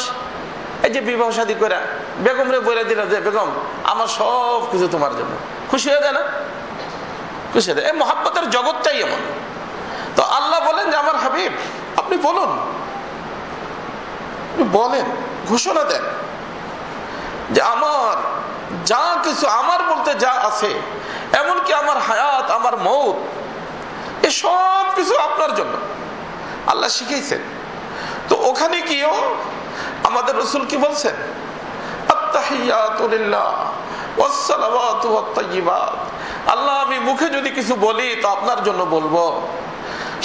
এই যে বিবাহ শাদী করে বেগম রে বলে দিল যে বেগম আমার সব কিছু তোমার জন্য, খুশি হয়ে যায় না? খুশি হয়ে যায়। এই মহাব্বতের জগৎটাই এমন। তো আল্লাহ বলেন যে আমার হাবিব আপনি বলুন, বলেন, ঘোষণা দেন যে আমার যা কিছু, আমার বলতে যা আছে, এমনকি আমার হায়াত, আমার মৌত, এ সব কিছু আপনার জন্য। আল্লাহ শিখিয়েছেন। তো ওখানে গিয়েও আমাদের রাসূল কি বলছেন? আত-তাহিয়াতু লিল্লাহ ওয়াস-সালাওয়াতু ওয়াত-তাইয়্যিবাত। আল্লাহ আমি মুখে যদি কিছু বলি তো আপনার জন্য বলবো,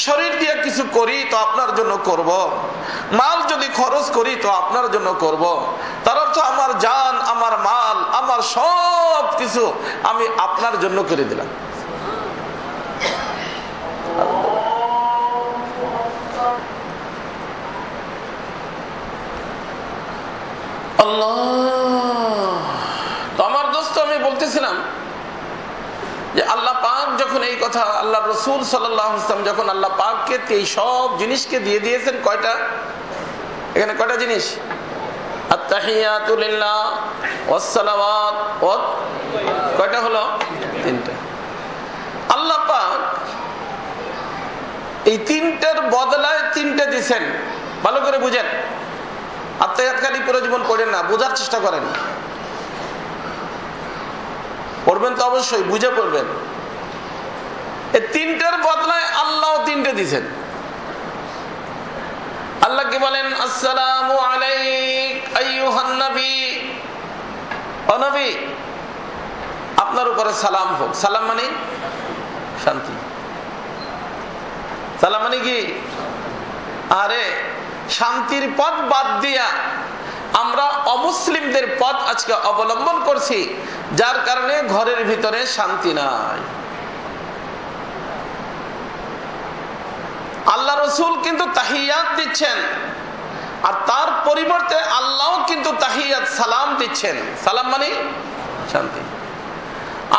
শরীর দিয়ে কিছু করি তো আপনার জন্য করব, মাল যদি খরচ করি তো আপনার জন্য করব। তার অর্থ আমার জান, আমার মাল, আমার সব কিছু আমি আপনার জন্য করে দিলাম। আল্লাহ। তো আমার দোস্ত আমি বলতেছিলাম যে আল্লাহ পাক যখন এই কথা, আল্লাহ রাসূল সাল্লাল্লাহু আলাইহি ওয়াসাল্লাম যখন আল্লাহ পাককে এই সব জিনিসকে দিয়ে দিয়েছেন, কয়টা? এখানে কয়টা জিনিস? আত-তাহিয়াতু লিল্লাহ ওয়াস-সালাওয়াত ওয়াত, কয়টা হলো? 3টা। আল্লাহ পাক এই 3টার বদলায় 3টে দিয়েছেন। ভালো করে বুঝেন, আত্মায়াত খালি পুরো জীবন পড়েন না, বোঝার চেষ্টা করেন। পড়বেন তো অবশ্যই, বুঝে পড়বেন। এই 3টার বদলায় আল্লাহ 3টে দিয়েছেন। আল্লাহ কি বলেন? আসসালামু আলাইক আইয়ুহান নবী, ও নবী আপনার উপরে সালাম হোক। সালাম মানে শান্তি। সালাম মানে কি? আরে শান্তির পথ বাদ দিয়া আমরা অমুসলিমদের পথ আজকে অবলম্বন করছি, যার কারণে ঘরের ভিতরে শান্তি নাই। আল্লাহ রাসূল কিন্তু তাহিয়াত দিচ্ছেন, আর তার পরিবর্তে আল্লাহ কিন্তু তাহিয়াত সালাম দিচ্ছেন। সালাম মানে শান্তি।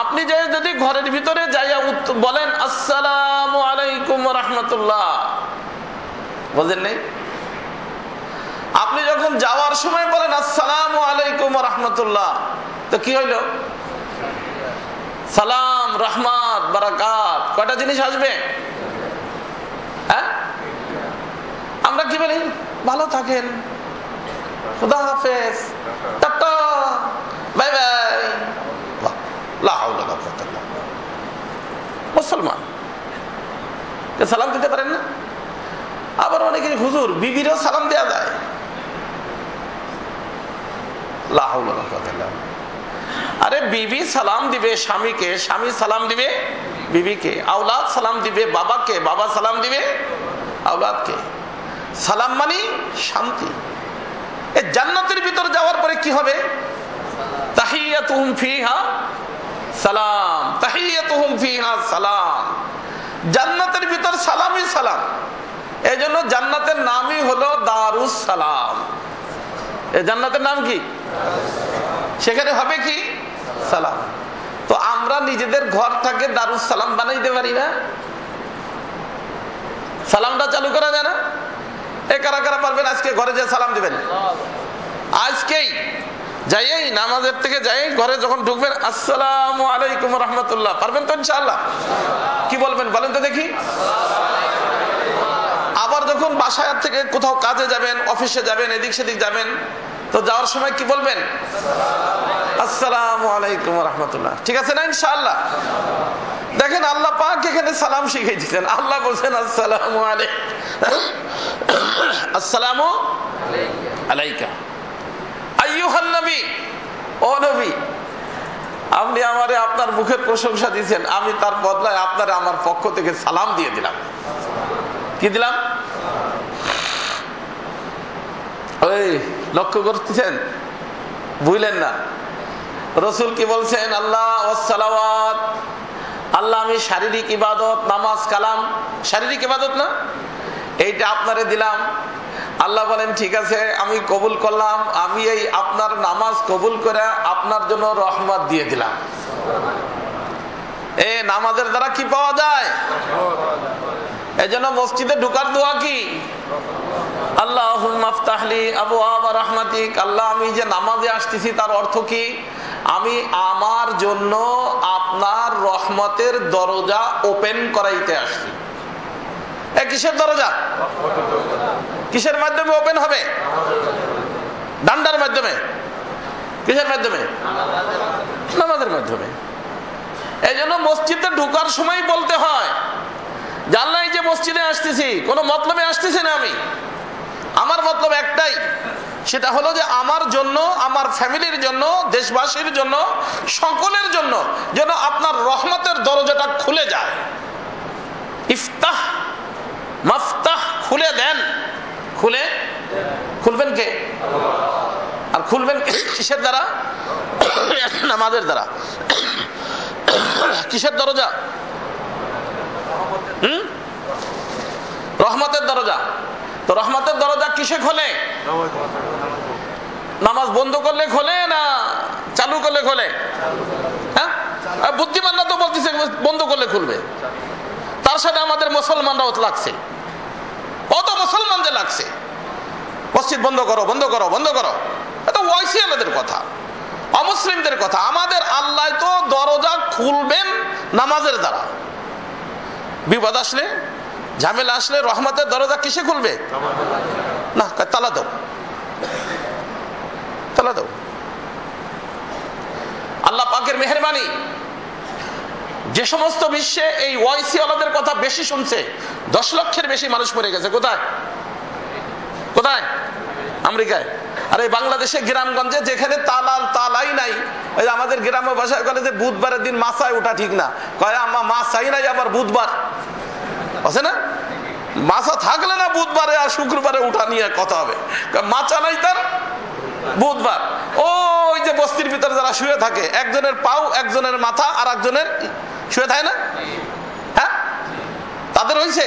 আপনি যে যদি ঘরের ভিতরে যাইয়া বলেন আসসালামু আলাইকুম ওয়া রাহমাতুল্লাহ, বুঝেন নাই? আপনি যখন যাওয়ার সময় বলেন আসসালামু আলাইকুম ওয়া রাহমাতুল্লাহ, তো কি হইল? সালাম, রহমত, বারাকাত, কয়টা জিনিস আসবে? হ্যাঁ, আমরা কি বলি? ভালো থাকেন, খুদা হাফেজ, টাটা, বাই বাই। লা হাওলা ওয়ালা কুওয়াতা ইল্লা বিল্লাহ। মুসলমান সালাম দিতে পারেন না? আবার অনেকে হুজুর বিবিরও সালাম দেওয়া যায়। লা হাওলা ওয়ালা কুওয়াতা ইল্লা বিল্লাহ। আরে বিবি সালাম দিবে স্বামীকে, স্বামী সালাম দিবে বিবিকে, আওলাদ সালাম দিবে বাবাকে, বাবা সালাম দিবে আওলাদকে। সালাম মানে শান্তি। এই জান্নাতের ভিতর যাওয়ার পরে কি হবে? তাহিয়াতুহুম ফিহা সালাম, তাহিয়াতুহুম ফিহা সালাম। জান্নাতের ভিতর সালামই সালাম। এই জন্য জান্নাতের নামই হলো দারুস সালাম। এই জান্নাতের নাম কি? সেখানে হবে কি? সালাম। তো আমরা নিজেদের ঘরটাকে দারুস সালাম বানাইতে পারি না? সালামটা চালু করা যায় না? এ কারা কারা পারবেন আজকে ঘরে যে সালাম দিবেন? আজকেই যাই, নামাজের থেকে যাই, ঘরে যখন ঢুকবেন আসসালামু আলাইকুম ওয়া রাহমাতুল্লাহ, পারবেন তো ইনশাআল্লাহ? কি বলবেন বলেন তো দেখি? আবার যখন বাসায় থেকে কোথাও কাজে যাবেন, অফিসে যাবেন, এদিক সেদিক যাবেন, তো যাওয়ার সময় কি বলবেন? আসসালামু আলাইকুম ওয়া রাহমাতুল্লাহ। ঠিক আছে না ইনশাআল্লাহ? দেখেন আল্লাহ পাক এখানে সালাম শিখিয়ে দিয়েছেন। আল্লাহ বলছেন আসসালামু আলাইকুম, আসসালামু আলাইকা আইয়ুহান নবী। ও নবী, আপনি আমারে আপনার মুখের প্রশংসা দিয়েছেন, আমি তার বদলায় আপনারে আমার পক্ষ থেকে সালাম দিয়ে দিলাম। কি দিলাম? ওই লক্ষ্য করতেছেন? বুঝলেন না? রাসূল কি বলছেন? আল্লাহ ওয়াসসালাওয়াত, আল্লাহ আমি শারীরিক ইবাদত, নামাজ কালাম শারীরিক ইবাদত না, এইটা আপনারে দিলাম। আল্লাহ বলেন ঠিক আছে, আমি কবুল করলাম, আমি এই আপনার নামাজ কবুল করে আপনার জন্য রহমত দিয়ে দিলাম। এই নামাজের দ্বারা কি পাওয়া যায়? এই জন্য মসজিদে ঢোকার দোয়া কি? আল্লাহুম্মা আফতাহলি আবওয়াবা রাহমাতিক। আল্লাহ আমি যে নামাজে আসতেছি তার অর্থ কি? আমি আমার জন্য আপনার রহমতের দরজা ওপেন করাইতে আসছি। কিসের দরজা? কিসের মাধ্যমে ওপেন হবে? ডান্ডার মাধ্যমে। কিসের মাধ্যমে? নামাজের মাধ্যমে। এই জন্য মসজিদে ঢোকার সময় বলতে হয় যে আল্লাহ এই যে মসজিদে আসতেছি কোনো মতলবে আসতেছি না, আমি আমার মতলব একটাই, সেটা হলো যে আমার জন্য, আমার ফ্যামিলির জন্য, দেশবাসীর জন্য, সকলের জন্য যেন আপনার রহমতের দরজাটা খুলে যায়। ইফতাহ মাফতাহ, খুলে দেন। খুলবেন কে? আর খুলবেন কিসের দ্বারা? নামাজের দ্বারা। কিসের দরজা? রহমতের দরজা। তো রহমতের দরজা কিসে খোলে? নামাজ বন্ধ করলে খোলে না চালু করলে খোলে? হ্যাঁ, বুদ্ধিমানরা তো বলতেছে বন্ধ করলে খুলবে। তার সাথে আমাদের মুসলমানরাও লাগছে, কত মুসলমান যে লাগছে মসজিদ বন্ধ করো, বন্ধ করো, বন্ধ করো। এটা ওয়াইসিয়ালদের কথা, অমুসলিমদের কথা। আমাদের আল্লাহ তো দরজা খুলবেন নামাজের দ্বারা। বিপদ আসলে, ঝামেলা আসলে রহমতের দরজা কিসে খুলবে? না, তালা দাও, তালা দাও। আল্লাহ পাকের মেহেরবানি, যে সমস্ত বিশ্বে এই ওয়াইসিওয়ালাদের কথা বেশি শুনছে, 10 লক্ষের বেশি মানুষ মরে গেছে। কোথায়? কোথায়? আমেরিকায়। আর এই বাংলাদেশে গ্রামগঞ্জে যেখানে তালাই নাই, ওই যে আমাদের গ্রামের ভাষায় বলে যে বুধবারের দিন মাছায় ওঠা ঠিক না, কয় আমার মাছাই নাই আবার বুধবার আছে না, মাছা থাকলে না বুধবারে আর শুক্রবারে উঠা নিয়ে কথা হবে, মাছা নাই তার বুধবার। ওই যে বস্তির ভিতরে যারা শুয়ে থাকে, একজনের পাও, একজনের মাথা আর একজনের শুয়ে থাকে না, হ্যাঁ, তাদের হয়েছে।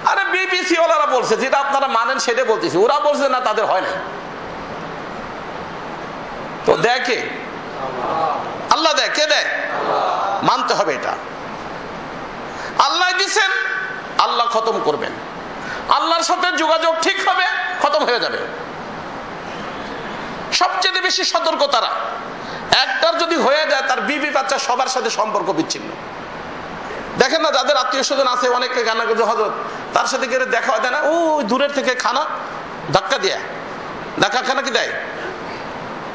আরে বিবিসি ওনারা বলছে, যেটা আপনারা মানেন সেটা বলতেছি, ওরা বলছে না তাদের হয় না। তো দেখে আল্লাহ দেয়, কে দেয়? মানতে হবে এটা। আল্লাহ দিচ্ছেন, আল্লাহ খতম করবেন। আল্লাহর সাথে যোগাযোগ ঠিক হবে, খতম হয়ে যাবে। সবচেয়ে বেশি সতর্ক তারা। একটার যদি হয়ে যায় তার বিবি বাচ্চা সবার সাথে সম্পর্ক বিচ্ছিন্ন। দেখেন না যাদের আত্মীয় স্বজন আছে অনেকে গানা হজরত, তার সাথে গেলে দেখা হয় না, ও দূরের থেকে খানা ধাক্কা দিয়ে, ধাক্কা খানা কি দেয়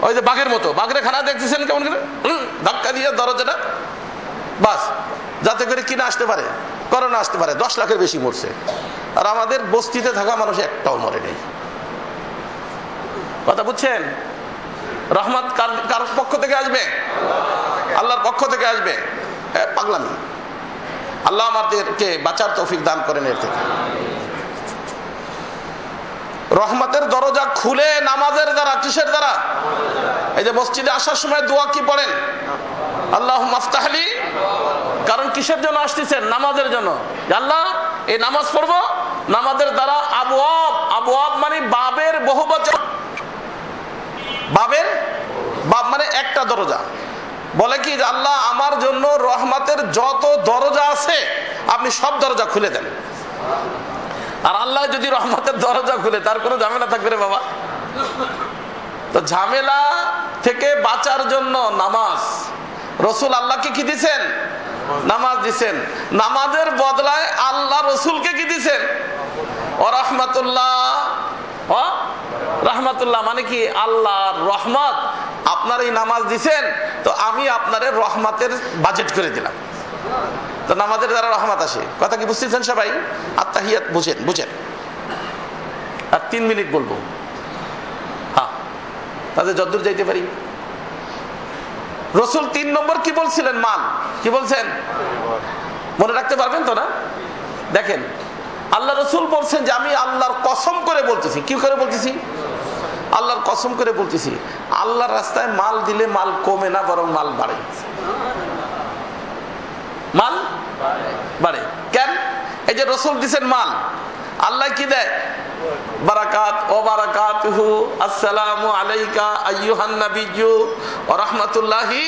ওই যে বাঘের মতো, বাঘের খানা দেখতেছেন কেমন করে ধাক্কা দিয়ে দরজাটা, বাস যাতে করে কিনা আসতে পারে, করোনা আসতে পারে। 10 লাখের বেশি মরছে, আর আমাদের বস্তিতে থাকা মানুষ একটাও মরে নেই। কথা বুঝছেন? রহমত কার পক্ষ থেকে আসবে? আল্লাহর পক্ষ থেকে আসবে। পাগলামি। আল্লাহ আমাদেরকে বাঁচার তৌফিক দান করেন এর থেকে। রহমতের দরজা খুলে নামাজের দ্বারা। কিসের দ্বারা? এই যে মসজিদে আসার সময় দোয়া কি পড়েন? আল্লাহুম্মা আফতাহলি। কারণ কিসের জন্য আসতেছেন? নামাজের জন্য। আল্লাহ এই নামাজ পড়বো, নামাজের দ্বারা আবওয়াব, আবওয়াব মানে বাবের বহুবচন। বাবের বাব মানে একটা দরজা। বলে কি যে আল্লাহ আমার জন্য রহমতের যত দরজা আছে আপনি সব দরজা খুলে দেন। আর আল্লাহ যদি রহমতের দরজা খুলে তার কোনো ঝামেলা থাকবে রে বাবা? তো ঝামেলা থেকে বাঁচার জন্য নামাজ। রসুল আল্লাহকে কি দিছেন? নামাজ দিছেন। নামাজের বদলায় আল্লাহ রসুলকে কি দিছেন? ও রহমতুল্লাহ। রহমতুল্লাহ মানে কি? আল্লাহর রহমত। আপনার এই নামাজ দিছেন তো আমি আপনার রহমতের বাজেট করে দিলাম। তো নামাজের দ্বারা রহমত আসে। কথা কি বুঝতেছেন সবাই? আত্তাহিয়াত বুঝেন, বুঝেন। আর 3 মিনিট বলবো, হ্যাঁ তাদের যতদূর যাইতে পারি। রসুল 3 নম্বর কি বলছিলেন? মাল। কি বলছেন? মনে রাখতে পারবেন তো না? দেখেন আল্লাহ রসুল বলছেন যে আমি আল্লাহর কসম করে বলতেছি। কি করে বলতেছি? আল্লাহর কসম করে বলতেছি, আল্লাহর রাস্তায় মাল দিলে মাল কমে না, বরং মাল বাড়ে। মাল বাড়ে। কেন? এই যে রসুল দিছেন মাল, আল্লাহ কি দেয়? বারাকাত ও বারাকাতুহু, আসসালামু আলাইকা আইয়ুহান নাবিয়্যু ওয়া রাহমাতুল্লাহি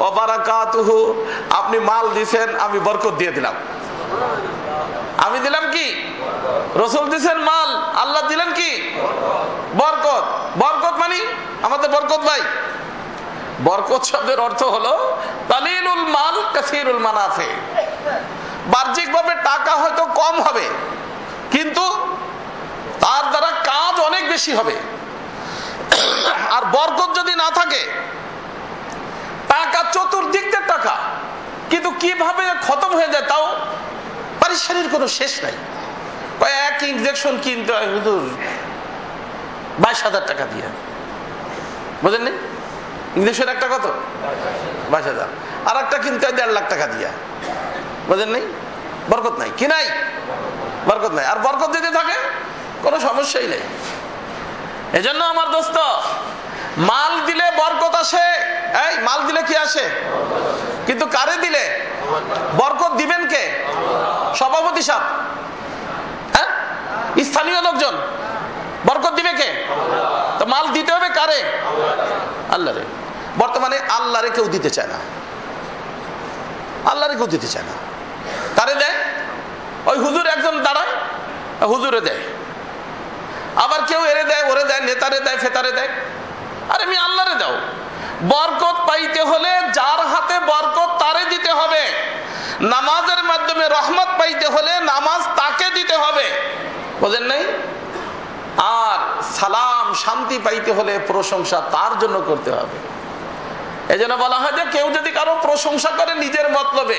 ওয়া বারাকাতুহু। আপনি মাল দিছেন, আমি বরকত দিয়ে দিলাম। আমি দিলাম কি? রসুল দিছেন মাল, আল্লাহ দিলেন কি? বরকত। বরকত মানে আমাদের বরকত ভাই, বরকত শব্দের অর্থ হলো কালিলুল মাল কাসীরুল মানাফি। বাহ্যিকভাবে টাকা হয়তো কম হবে কিন্তু তার দ্বারা কাজ অনেক বেশি হবে। আর বরকত যদি না থাকে, টাকা চতুর্দিক দিয়ে টাকা, কিন্তু কিভাবে খতম হয়ে যায় তাও পারিশানির কোনো শেষ নাই। এক ইনজেকশন কিনতে হয় হুজুর 22,000 টাকা দিয়ে, বুঝেননি? ইঞ্জেকশন একটা কত? 22,000। আর একটা কিনতে হয় 1.5 লাখ টাকা দিয়ে, বুঝেন নেই? বরকত নাই। কি নাই? বরকত নাই। আর বরকত যদি থাকে কোনো সমস্যাই নেই। এজন্য আমার দোস্ত, মাল দিলে বরকত আসে। এই মাল দিলে কি আসে? কিন্তু কারে দিলে বরকত দিবেন কে? সভাপতি সাহেব, হ্যাঁ, স্থানীয় লোকজন। বরকত দিবে কে? তো মাল দিতে হবে কারে? আল্লাহরে। বর্তমানে আল্লাহরে কেউ দিতে চায় না, আল্লাহরে কেউ দিতে চায় না। কারে দেয়? ওই হুজুর একজন দাঁড়ায়, হুজুরে দেয়। আবার কেউ এরে দেয়, ওরে দেয়, নেতারে দেয়, ফেতারে দেয়। আরে আমি আল্লাহরে দাও। বরকত পাইতে হলে যার হাতে বরকত তারে দিতে হবে। নামাজের মাধ্যমে রহমত পাইতে হলে নামাজ তাকে দিতে হবে, বুঝেন নাই? আর সালাম শান্তি পাইতে হলে প্রশংসা তার জন্য করতে হবে। এই জন্য বলা হয় যে কেউ যদি কারো প্রশংসা করে নিজের মতলবে,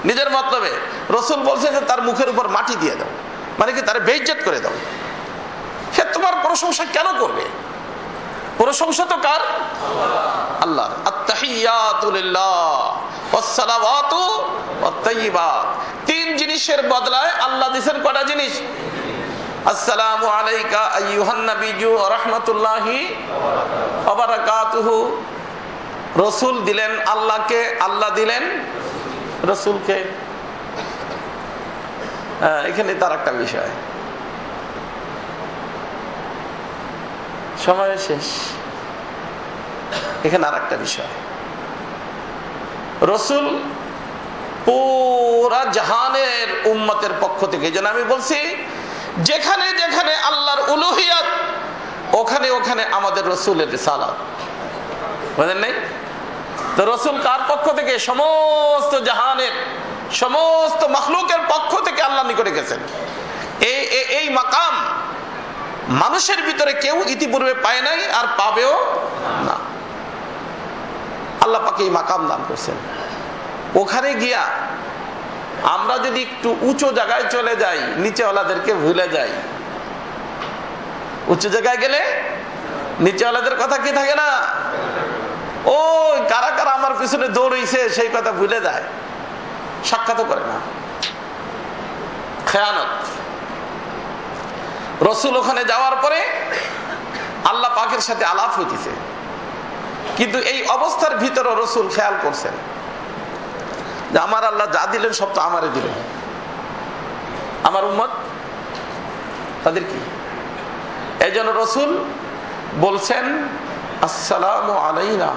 নিজের মতলবে, রসুল বলছে যে তার মুখের উপর মাটি দিয়ে দাও, মানে কি তার বেইজ্জত করে দাও। সে তোমার প্রশংসা কেন করবে? প্রশংসা তো কার? আল্লাহর। আত্তাহিয়াতু লিল্লাহ ওয়াসসালাওয়াতু ওয়াত-তাইয়্যিবাত। 3 জিনিসের বদলায় আল্লাহ দিবেন কয়টা জিনিস? আসসালামু আলাইকা আইয়ুহান নাবিয়্যু ওয়া রাহমাতুল্লাহি ওয়া বারাকাতুহু। রসুল দিলেন আল্লাহকে, আল্লাহ দিলেন রসুলকে। এখানে তার একটা বিষয়, সময় শেষ। এখানে আর একটা বিষয়, রসুল পুরা জাহানের উম্মতের পক্ষ থেকে। যেন আমি বলছি যেখানে যেখানে আল্লাহর উলুহিয়াত, ওখানে ওখানে আমাদের রসুলের রিসালাত। বুঝলেন নাই? তো রসুল কার পক্ষ থেকে? সমস্ত জাহানের, সমস্ত মাখলুকের পক্ষ থেকে আল্লাহ নিকটে গেছেন। এই মাকাম মানুষের ভিতরে কেউ ইতিপূর্বে পায় নাই, আর পাবেও না। আল্লাহ পাক এই মাকাম দান করছেন। ওখানে গিয়া আমরা যদি একটু উঁচু জায়গায় চলে যাই, নিচেওয়ালাদেরকে ভুলে যাই। উঁচু জায়গায় গেলে নিচেওয়ালাদের কথা কি থাকে না? ও কারা কারা আমার পিছনে দৌড়ইছে সেই কথা ভুলে যায়, সাক্ষাৎ করে না। খেয়ানত। রসুল ওখানে যাওয়ার পরে আল্লাহ পাকের সাথে আলাপ হইতেছে, কিন্তু এই অবস্থার ভিতরে রসুল খেয়াল করছেন যে আমার আল্লাহ যা দিলেন সব তো আমারে দিলেন, আমার উম্মত তাদের কি? এই জন্য রসুল বলছেন আসসালামু আলাইনা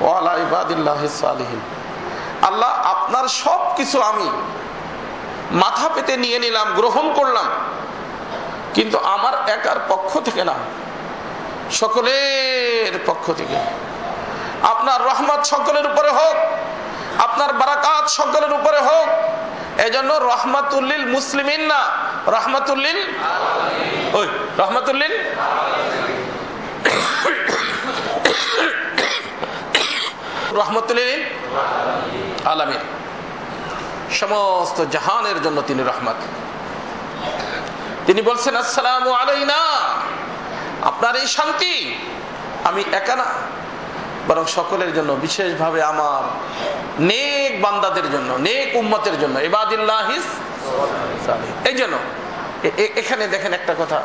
ওয়া আলা ইবাদিল্লাহিস সালিহিন। আল্লাহ আপনার সব কিছু আমি মাথা পেতে নিয়ে নিলাম, গ্রহণ করলাম, কিন্তু আমার একার পক্ষ থেকে না, সকলের পক্ষ থেকে। আপনার রহমত সকলের উপরে হোক, আপনার বারাকাত সকলের উপরে হোক। এজন্য রহমাতুল্লিল মুসলিমিন না, রহমাতুল্লিল ওই রহমাতুল্লিল রহমাতুল্লিল আলামিন, সমস্ত জাহানের জন্য তিনি রহমত। তিনি বলছেন আসসালামু আলাইনা, আপনার এই শান্তি আমি একা না, বরং সকলের জন্য, বিশেষভাবে আমার নেক বান্দাদের জন্য, নেক উম্মতের জন্য, ইবাদিল্লাহিস সালিহিন। এই জন্য এখানে দেখেন একটা কথা,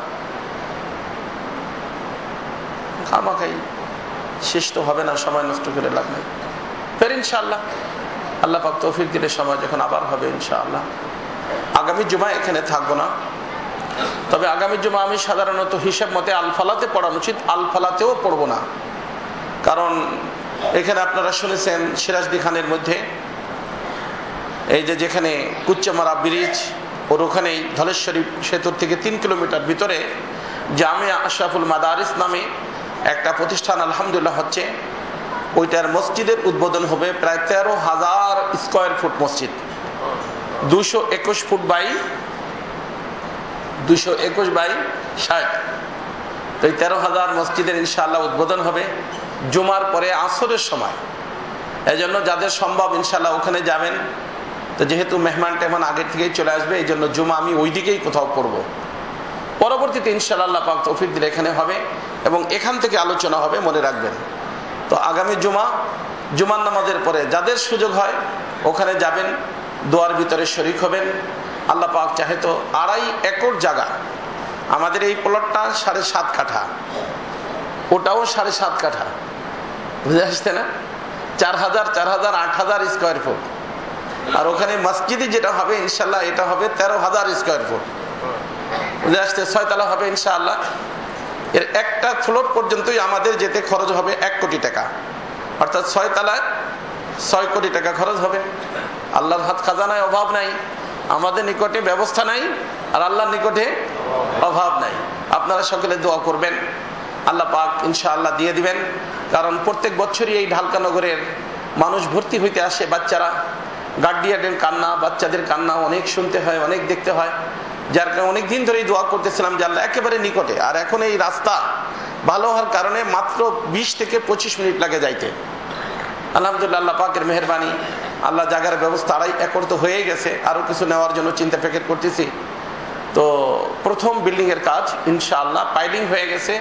খামাখাই শেষ তো হবে না, সময় নষ্ট করে লাভ নেই। ফের ইনশাআল্লাহ আল্লাহ পাক তৌফিক দিলে সময় যখন আবার হবে ইনশাআল্লাহ, আগামী জুমায় এখানে থাকবো না। তবে আগামী জুমা আমি সাধারণত হিসাব মতে আল-ফালাতে পড়ানো উচিত, আল-ফালাতেও পড়বো না। কারণ এখানে আপনারা শুনেছেন সিরাজদি খানের মধ্যে এই যেখানে কুচ্চামারা ব্রিজ, ওর ওখানেই ধলেশ্বরী সেতুর থেকে 3 কিলোমিটার ভিতরে জামিয়া আশরাফুল মাদারিস নামে একটা প্রতিষ্ঠান আলহামদুলিল্লাহ হচ্ছে। ওইটার মসজিদের উদ্বোধন হবে। প্রায় 13,000 স্কোয়ার ফুট মসজিদ, 221 ফুট বাই 60। তো এই 13,000 মসজিদের ইনশাআল্লাহ উদ্বোধন হবে জুমার পরে আসরের সময়। এই জন্য যাদের সম্ভব ইনশাআল্লাহ ওখানে যাবেন। তো যেহেতু মেহমান টেহমান আগের থেকেই চলে আসবে, এই জন্য জুমা আমি ওই দিকেই কোথাও পড়বো। পরবর্তীতে ইনশাআল্লাহ আল্লাহ পাক তৌফিক দিলে এখানে হবে এবং এখান থেকে আলোচনা হবে, মনে রাখবেন। তো আগামী জুমার নামাজের পরে যাদের সুযোগ হয় ওখানে যাবেন, দোয়ার ভিতরে শরীক হবেন। আল্লাহ পাক চাহে তো 2.5 একর জায়গা, আমাদের এই প্লটটা 7.5 কাঠা, ওটাও 7.5 কাঠা, বুঝে আসছে না? 4,000 8,000 স্কোয়ার ফুট। আর ওখানে মসজিদে যেটা হবে ইনশাল্লাহ এটা হবে 13,000 স্কোয়ার ফুট, বুঝে আসছে? 6 তলা হবে ইনশাআল্লাহ। এর একটা ফ্লোর পর্যন্তই আমাদের যেতে খরচ হবে 1 কোটি টাকা, অর্থাৎ 6 তলায় 6 কোটি টাকা খরচ হবে। আল্লাহর হাত খাজানায় অভাব নাই, আমাদের নিকটে ব্যবস্থা নাই, আর আল্লাহর নিকটে অভাব নাই। আপনারা সকলে দোয়া করবেন, আল্লাহ পাক ইনশাআল্লাহ দিয়ে দিবেন। কারণ প্রত্যেক বছরই এই ঢালকা নগরের মানুষ ভর্তি হইতে আসে, বাচ্চারা, গার্ডিয়ানের কান্না, বাচ্চাদের কান্না অনেক শুনতে হয়, অনেক দেখতে হয়। যার কারণে অনেক দিন ধরেই দোয়া করতেছিলাম যে আল্লাহ একেবারে নিকটে। আর এখন এই রাস্তা ভালো হওয়ার কারণে মাত্র 20 থেকে 25 মিনিট লাগে যাইতে। আলহামদুলিল্লাহ আল্লাহ পাকের মেহেরবানি, আল্লাহ জায়গার ব্যবস্থা 2.5 একর তো হয়ে গেছে, আরো কিছু নেওয়ার জন্য চিন্তা ফিকির করতেছি। তো প্রথম বিল্ডিং এর কাজ ইনশাআল্লাহ পাইলিং হয়ে গেছে,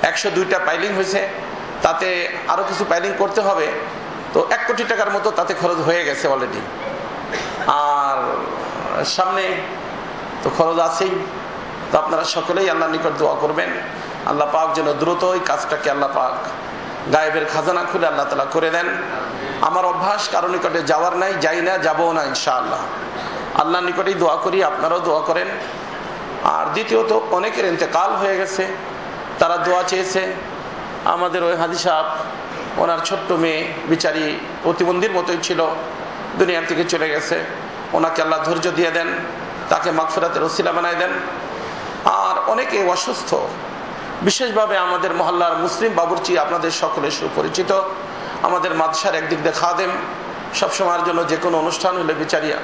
102টা পাইলিং হয়েছে, তাতে আরো কিছু পাইলিং করতে হবে। তো 1 কোটি টাকার মতো তাতে খরচ হয়ে গেছে অলরেডি। আর সামনে তো খরচ আছেই। তো আপনারা সকলেই আল্লাহর নিকট দোয়া করবেন, আল্লাহ পাক যেন দ্রুত এই কাজটাকে আল্লাহ পাক গায়েবের খাজানা খুলে আল্লাহ তাআলা করে দেন। আমার অভ্যাস কারো নিকটে যাওয়ার নাই, যাই না, যাবো না ইনশাআল্লাহ। আল্লাহর নিকটেই দোয়া করি, আপনারাও দোয়া করেন। আর দ্বিতীয়ত অনেকের ইন্তেকাল হয়ে গেছে, তারা দোয়া চেয়েছে। আমাদের ওই হাজি সাহেব, ওনার ছোট্ট মেয়ে বিচারি প্রতিবন্ধীর মতোই ছিল, দুনিয়ার থেকে চলে গেছে। ওনাকে আল্লাহ ধৈর্য দিয়ে দেন, তাকে মাগফিরাতের ওসিলা বানায় দেন। অনেকে অসুস্থ, বিশেষভাবে আমাদের মহল্লার মুসলিম বাবুর্চি আপনাদের সকলের সুপরিচিত, আমাদের মাদ্রাসার একদিক দিয়ে খাদেম, সবসময়ের জন্য যে কোনো অনুষ্ঠান হলে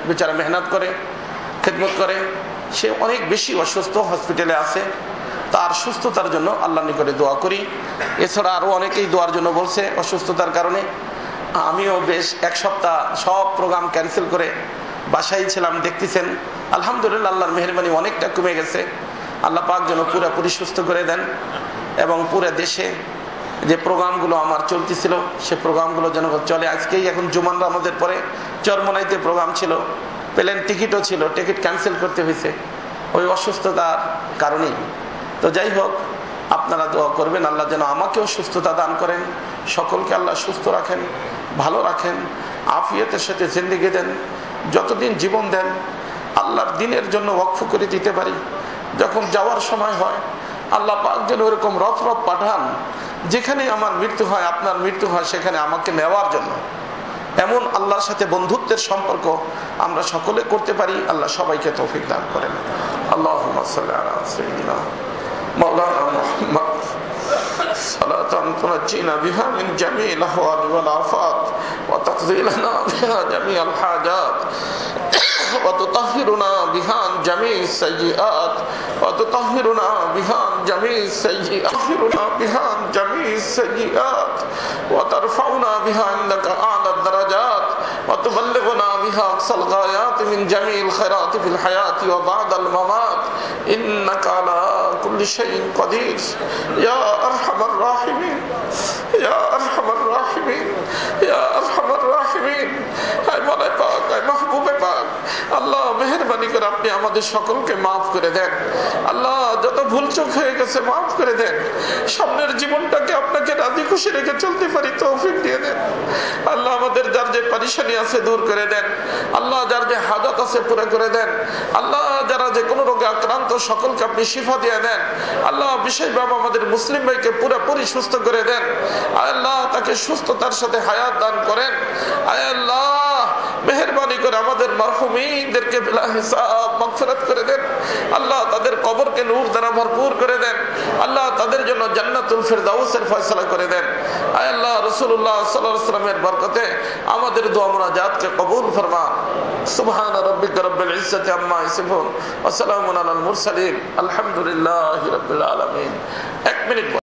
বেচারা মেহনত করে, খেদমত করে। সে অনেক বেশি অসুস্থ, হসপিটালে আছে। তার সুস্থতার জন্য আল্লাহর নিকটে দোয়া করি। এছাড়া আরও অনেকেই দোয়ার জন্য বলছে অসুস্থতার কারণে। আমিও বেশ এক সপ্তাহ সব প্রোগ্রাম ক্যান্সেল করে বাসায় ছিলাম, দেখতেছেন আলহামদুলিল্লাহ আল্লাহর মেহেরবানি অনেকটা কমে গেছে। আল্লাহ পাক যেন পুরোপুরি সুস্থ করে দেন এবং পুরো দেশে যে প্রোগ্রামগুলো আমার চলতেছিল সে প্রোগ্রামগুলো যেন চলে। আজকেই এখন জুমান আমাদের পরে চরমনাইতে প্রোগ্রাম ছিল, প্লেন টিকিটও ছিল, টিকিট ক্যান্সেল করতে হয়েছে ওই অসুস্থতার কারণেই। তো যাই হোক, আপনারা দোয়া করবেন আল্লাহ যেন আমাকেও সুস্থতা দান করেন, সকলকে আল্লাহ সুস্থ রাখেন, ভালো রাখেন, আফিয়তের সাথে জিন্দেগি দেন, যতদিন জীবন দেন আল্লাহর দিনের জন্য ওয়াকফ করে দিতে পারি। যখন যাওয়ার সময় হয় আল্লাহ পাক যেন ওরকম রথ পাঠান, যেখানে আমার মৃত্যু হয় আপনার মৃত্যু হয় সেখানে আমাকে নেওয়ার জন্য। এমন আল্লাহর সাথে বন্ধুত্বের সম্পর্ক আমরা সকলে করতে পারি। আল্লাহ সবাইকে তৌফিক দান করেন। আল্লাহুম্মা সাল্লি আলা সাইয়্যিদিনা মাওলানা মুহাম্মদ সালাতান তুনাজ্জিনা বিহা মিন জামিল আহওয়াল ওয়াল আফাত ওয়া তাকদি লানা বিহা জামিআল হাজাত وتطهرنا بها عن جميع السيئات وتطهرنا بها عن جميع السيئات وتطهرنا بها عن جميع السيئات وترفعنا بها عندك أعلى الدرجات وتبلغنا بها أقصى الغايات من جميع الخيرات في الحياة وبعد الممات إنك على كل شيء قدير يا أرحم الراحمين يا أرحم الراحمين يا أرحم الراحمين أي مولا پاک أي محبوب پاک আল্লাহ মেহেরবানি করে আপনি আমাদের সকলকে মাফ করে দেন। আল্লাহ যত ভুল চোখ হয়ে গেছে মাফ করে দেন। সামনের জীবনটাকে আপনাকে রাজি খুশি রেখে চলতে পারি তৌফিক দিয়ে দেন। আল্লাহ আমাদের যার যে পরেশানি আছে দূর করে দেন। আল্লাহ যার যে হাজত আছে পুরো করে দেন। আল্লাহ যারা যে কোনো রোগে আক্রান্ত সকলকে আপনি শিফা দিয়ে দেন। আল্লাহ বিশেষভাবে আমাদের মুসলিম ভাইকে পুরোপুরি সুস্থ করে দেন। আল্লাহ তাকে সুস্থতার সাথে হায়াত দান করেন। আল্লাহ মেহেরবানি করে আমাদের মারহুমিনদেরকে বিলা হিসাব মাগফিরাত করে দেন। আল্লাহ তাদের কবরকে নূর দ্বারা ভরপুর করে দেন। আল্লাহ তাদের জন্য জান্নাতুল ফিরদাউসের ফয়সালা করে দেন। আয় আল্লাহ রাসূলুল্লাহ সাল্লাল্লাহু আলাইহি ওয়াসাল্লামের বরকতে আমাদের দোয়া মুনাজাতকে কবুল ফরমান। সুবহান রাব্বিকা রাব্বিল ইজ্জাতি আম্মা ইয়াসিফুন ওয়া সালামুন আলাল মুরসালিন আলহামদুলিল্লাহি রাব্বিল আলামিন। 1 মিনিট।